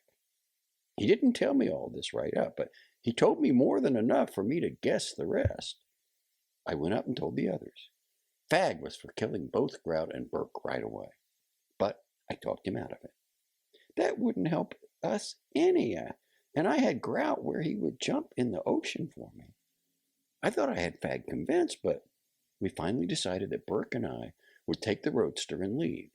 He didn't tell me all this right up, but he told me more than enough for me to guess the rest. I went up and told the others. Fag was for killing both Grout and Burke right away, but I talked him out of it. That wouldn't help us any, and I had Grout where he would jump in the ocean for me. I thought I had Fag convinced, but we finally decided that Burke and I would take the roadster and leave,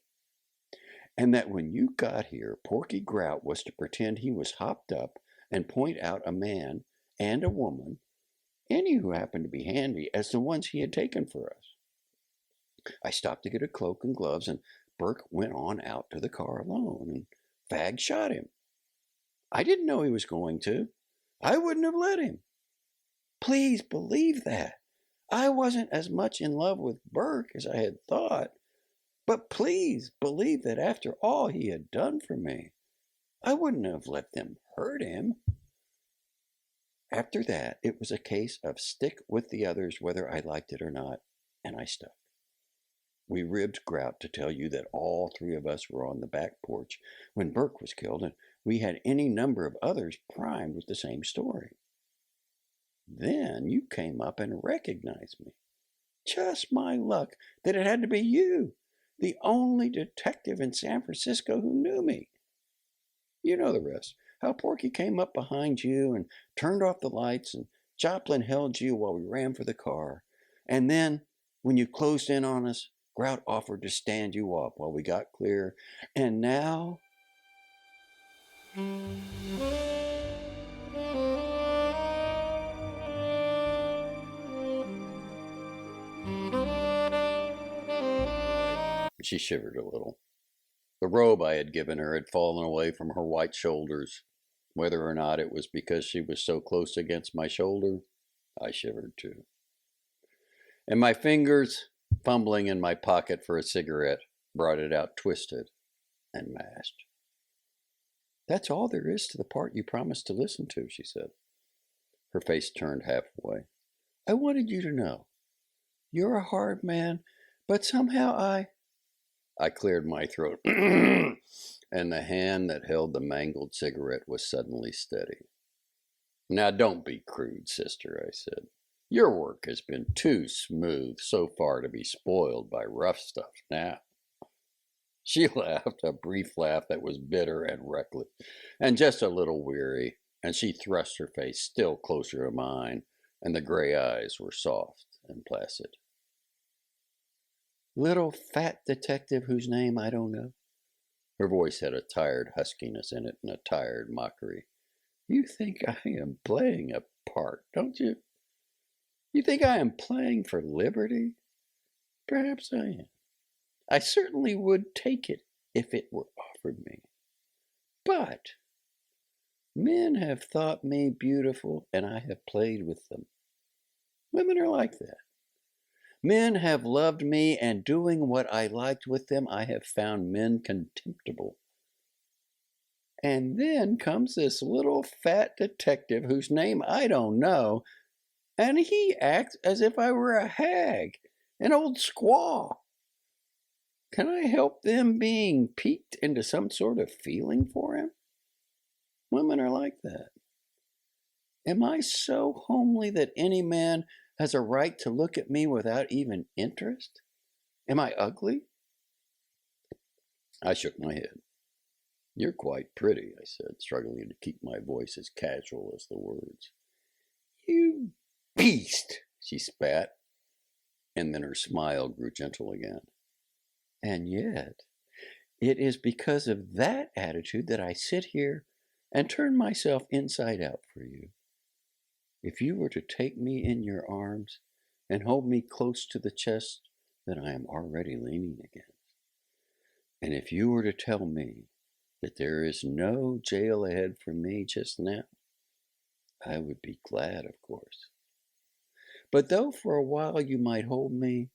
and that when you got here, Porky Grout was to pretend he was hopped up and point out a man and a woman, any who happened to be handy, as the ones he had taken for us. I stopped to get a cloak and gloves, and Burke went on out to the car alone, and Fag shot him. I didn't know he was going to. I wouldn't have let him. Please believe that. I wasn't as much in love with Burke as I had thought, but please believe that after all he had done for me, I wouldn't have let them hurt him. After that, it was a case of stick with the others whether I liked it or not, and I stuck. We ribbed Grout to tell you that all three of us were on the back porch when Burke was killed, and we had any number of others primed with the same story. Then you came up and recognized me. Just my luck that it had to be you, the only detective in San Francisco who knew me. You know the rest, how Porky came up behind you and turned off the lights, and Joplin held you while we ran for the car, and then, when you closed in on us, Grout offered to stand you up while we got clear, and now... She shivered a little. The robe I had given her had fallen away from her white shoulders. Whether or not it was because she was so close against my shoulder, I shivered too. And my fingers, fumbling in my pocket for a cigarette, brought it out twisted and mashed. That's all there is to the part you promised to listen to, she said. Her face turned halfway. I wanted you to know. You're a hard man, but somehow I cleared my throat, and the hand that held the mangled cigarette was suddenly steady. Now don't be crude, sister, I said. Your work has been too smooth so far to be spoiled by rough stuff now. She laughed, a brief laugh that was bitter and reckless, and just a little weary, and she thrust her face still closer to mine, and the gray eyes were soft and placid. Little fat detective whose name I don't know. Her voice had a tired huskiness in it and a tired mockery. You think I am playing a part, don't you? You think I am playing for liberty? Perhaps I am. I certainly would take it if it were offered me. But men have thought me beautiful, and I have played with them. Women are like that. Men have loved me, and doing what I liked with them, I have found men contemptible. And then comes this little fat detective whose name I don't know, and he acts as if I were a hag, an old squaw. Can I help them being piqued into some sort of feeling for him? Women are like that. Am I so homely that any man has a right to look at me without even interest? Am I ugly? I shook my head. You're quite pretty, I said, struggling to keep my voice as casual as the words. You beast, she spat, and then her smile grew gentle again. And yet, it is because of that attitude that I sit here and turn myself inside out for you. If you were to take me in your arms and hold me close to the chest that I am already leaning against, and if you were to tell me that there is no jail ahead for me just now, I would be glad, of course. But though for a while you might hold me,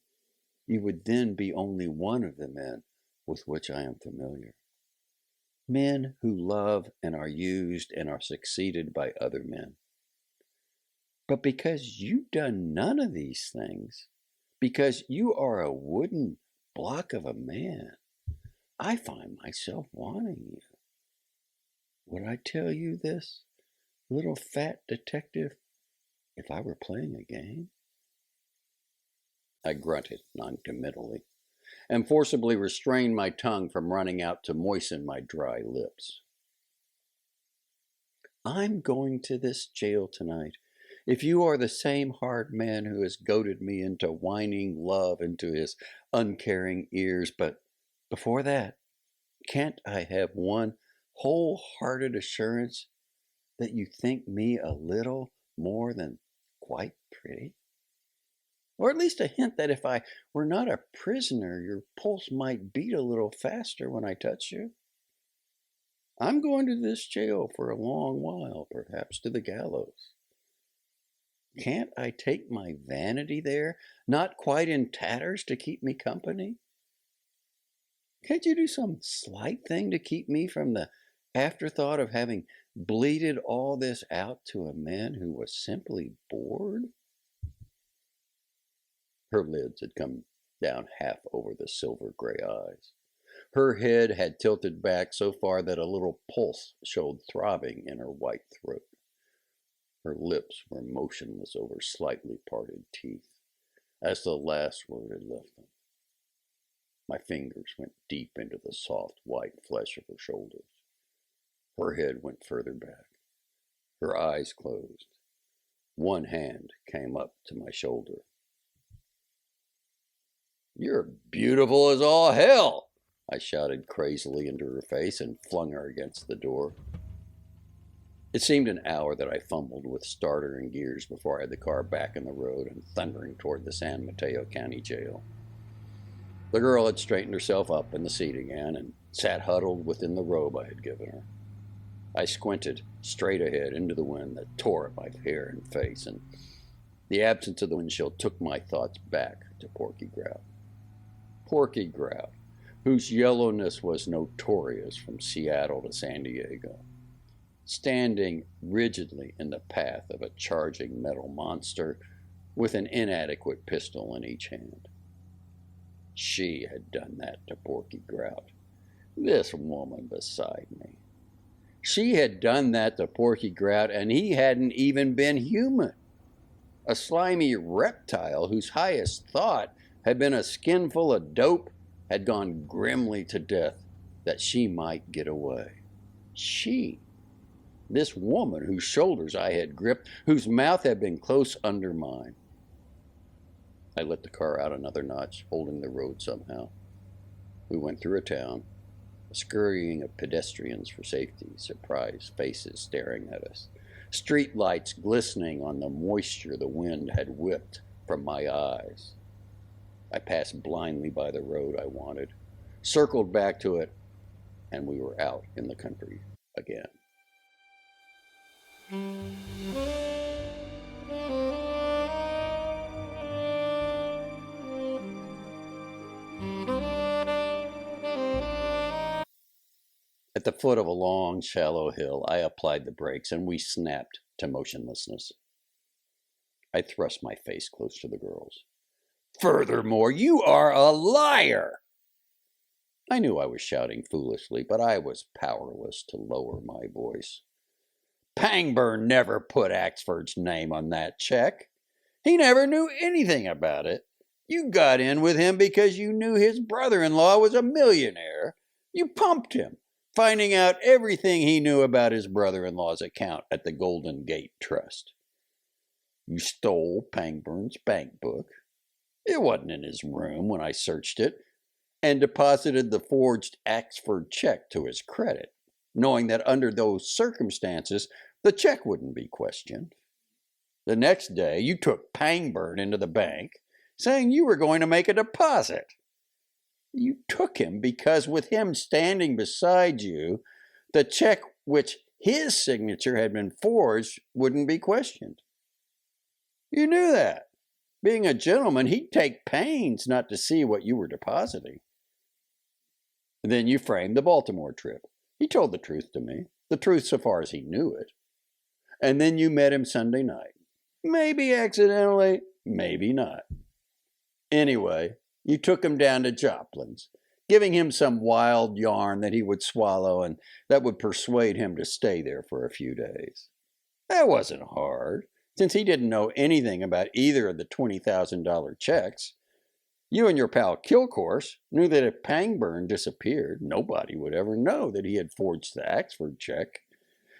you would then be only one of the men with which I am familiar. Men who love and are used and are succeeded by other men. But because you've done none of these things, because you are a wooden block of a man, I find myself wanting you. Would I tell you this, little fat detective, if I were playing a game? I grunted noncommittally and forcibly restrained my tongue from running out to moisten my dry lips. I'm going to this jail tonight. If you are the same hard man who has goaded me into whining love into his uncaring ears, but before that, can't I have one wholehearted assurance that you think me a little more than quite pretty? Or at least a hint that if I were not a prisoner, your pulse might beat a little faster when I touch you? I'm going to this jail for a long while, perhaps to the gallows. Can't I take my vanity there, not quite in tatters, to keep me company? Can't you do some slight thing to keep me from the afterthought of having bleated all this out to a man who was simply bored? Her lids had come down half over the silver gray eyes. Her head had tilted back so far that a little pulse showed throbbing in her white throat. Her lips were motionless over slightly parted teeth, as the last word had left them. My fingers went deep into the soft white flesh of her shoulders. Her head went further back. Her eyes closed. One hand came up to my shoulder. "You're beautiful as all hell!" I shouted crazily into her face and flung her against the door. It seemed an hour that I fumbled with starter and gears before I had the car back in the road and thundering toward the San Mateo County Jail. The girl had straightened herself up in the seat again and sat huddled within the robe I had given her. I squinted straight ahead into the wind that tore at my hair and face, and the absence of the windshield took my thoughts back to Porky Grout. Porky Grout, whose yellowness was notorious from Seattle to San Diego, standing rigidly in the path of a charging metal monster with an inadequate pistol in each hand. She had done that to Porky Grout, this woman beside me. She had done that to Porky Grout, and he hadn't even been human. A slimy reptile whose highest thought had been a skinful of dope had gone grimly to death that she might get away. She, this woman whose shoulders I had gripped, whose mouth had been close under mine. I let the car out another notch, holding the road somehow. We went through a town, a scurrying of pedestrians for safety, surprised faces staring at us, street lights glistening on the moisture the wind had whipped from my eyes. I passed blindly by the road I wanted, circled back to it, and we were out in the country again. At the foot of a long, shallow hill, I applied the brakes, and we snapped to motionlessness. I thrust my face close to the girl's. "Furthermore, you are a liar!" I knew I was shouting foolishly, but I was powerless to lower my voice. "Pangburn never put Axford's name on that check. He never knew anything about it. You got in with him because you knew his brother-in-law was a millionaire. You pumped him, finding out everything he knew about his brother-in-law's account at the Golden Gate Trust. You stole Pangburn's bank book. It wasn't in his room when I searched it, and deposited the forged Axford check to his credit, knowing that under those circumstances, the check wouldn't be questioned. The next day, you took Pangburn into the bank, saying you were going to make a deposit. You took him because with him standing beside you, the check which his signature had been forged wouldn't be questioned. You knew that. Being a gentleman, he'd take pains not to see what you were depositing. And then you framed the Baltimore trip. He told the truth to me, the truth so far as he knew it. And then you met him Sunday night. Maybe accidentally, maybe not. Anyway, you took him down to Joplin's, giving him some wild yarn that he would swallow and that would persuade him to stay there for a few days. That wasn't hard, since he didn't know anything about either of the $20,000 checks. You and your pal Kilcourse knew that if Pangburn disappeared, nobody would ever know that he had forged the Axford check,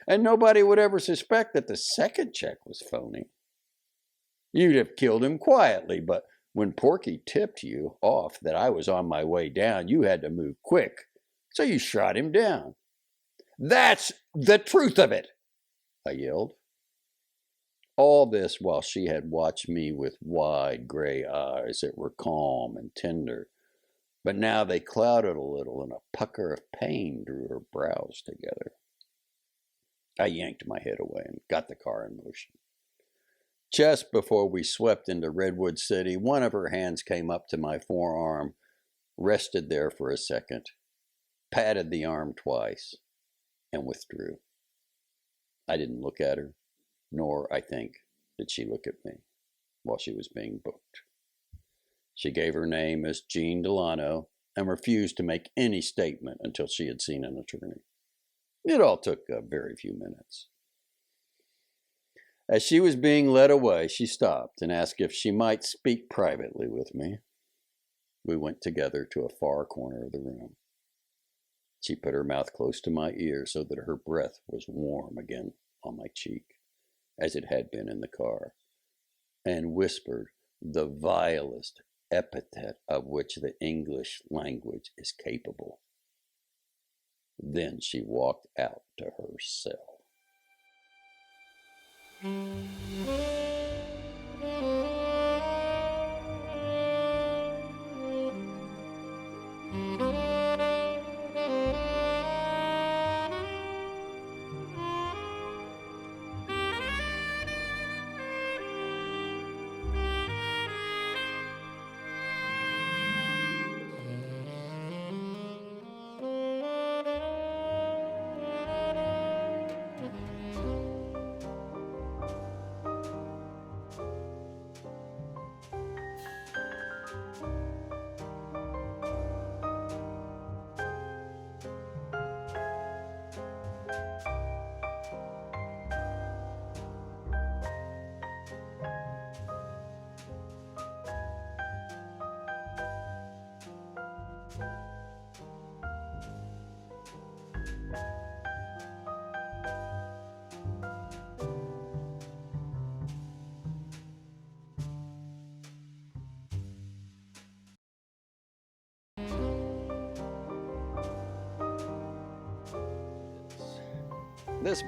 and nobody would ever suspect that the second check was phony. You'd have killed him quietly, but when Porky tipped you off that I was on my way down, you had to move quick, so you shot him down. That's the truth of it, I yelled. All this while she had watched me with wide gray eyes that were calm and tender, but now they clouded a little and a pucker of pain drew her brows together. I yanked my head away and got the car in motion. Just before we swept into Redwood City, one of her hands came up to my forearm, rested there for a second, patted the arm twice, and withdrew. I didn't look at her, nor, I think, did she look at me while she was being booked. She gave her name as Jean Delano and refused to make any statement until she had seen an attorney. It all took a very few minutes. As she was being led away, she stopped and asked if she might speak privately with me. We went together to a far corner of the room. She put her mouth close to my ear so that her breath was warm again on my cheek, as it had been in the car, and whispered the vilest epithet of which the English language is capable. Then she walked out to her cell. This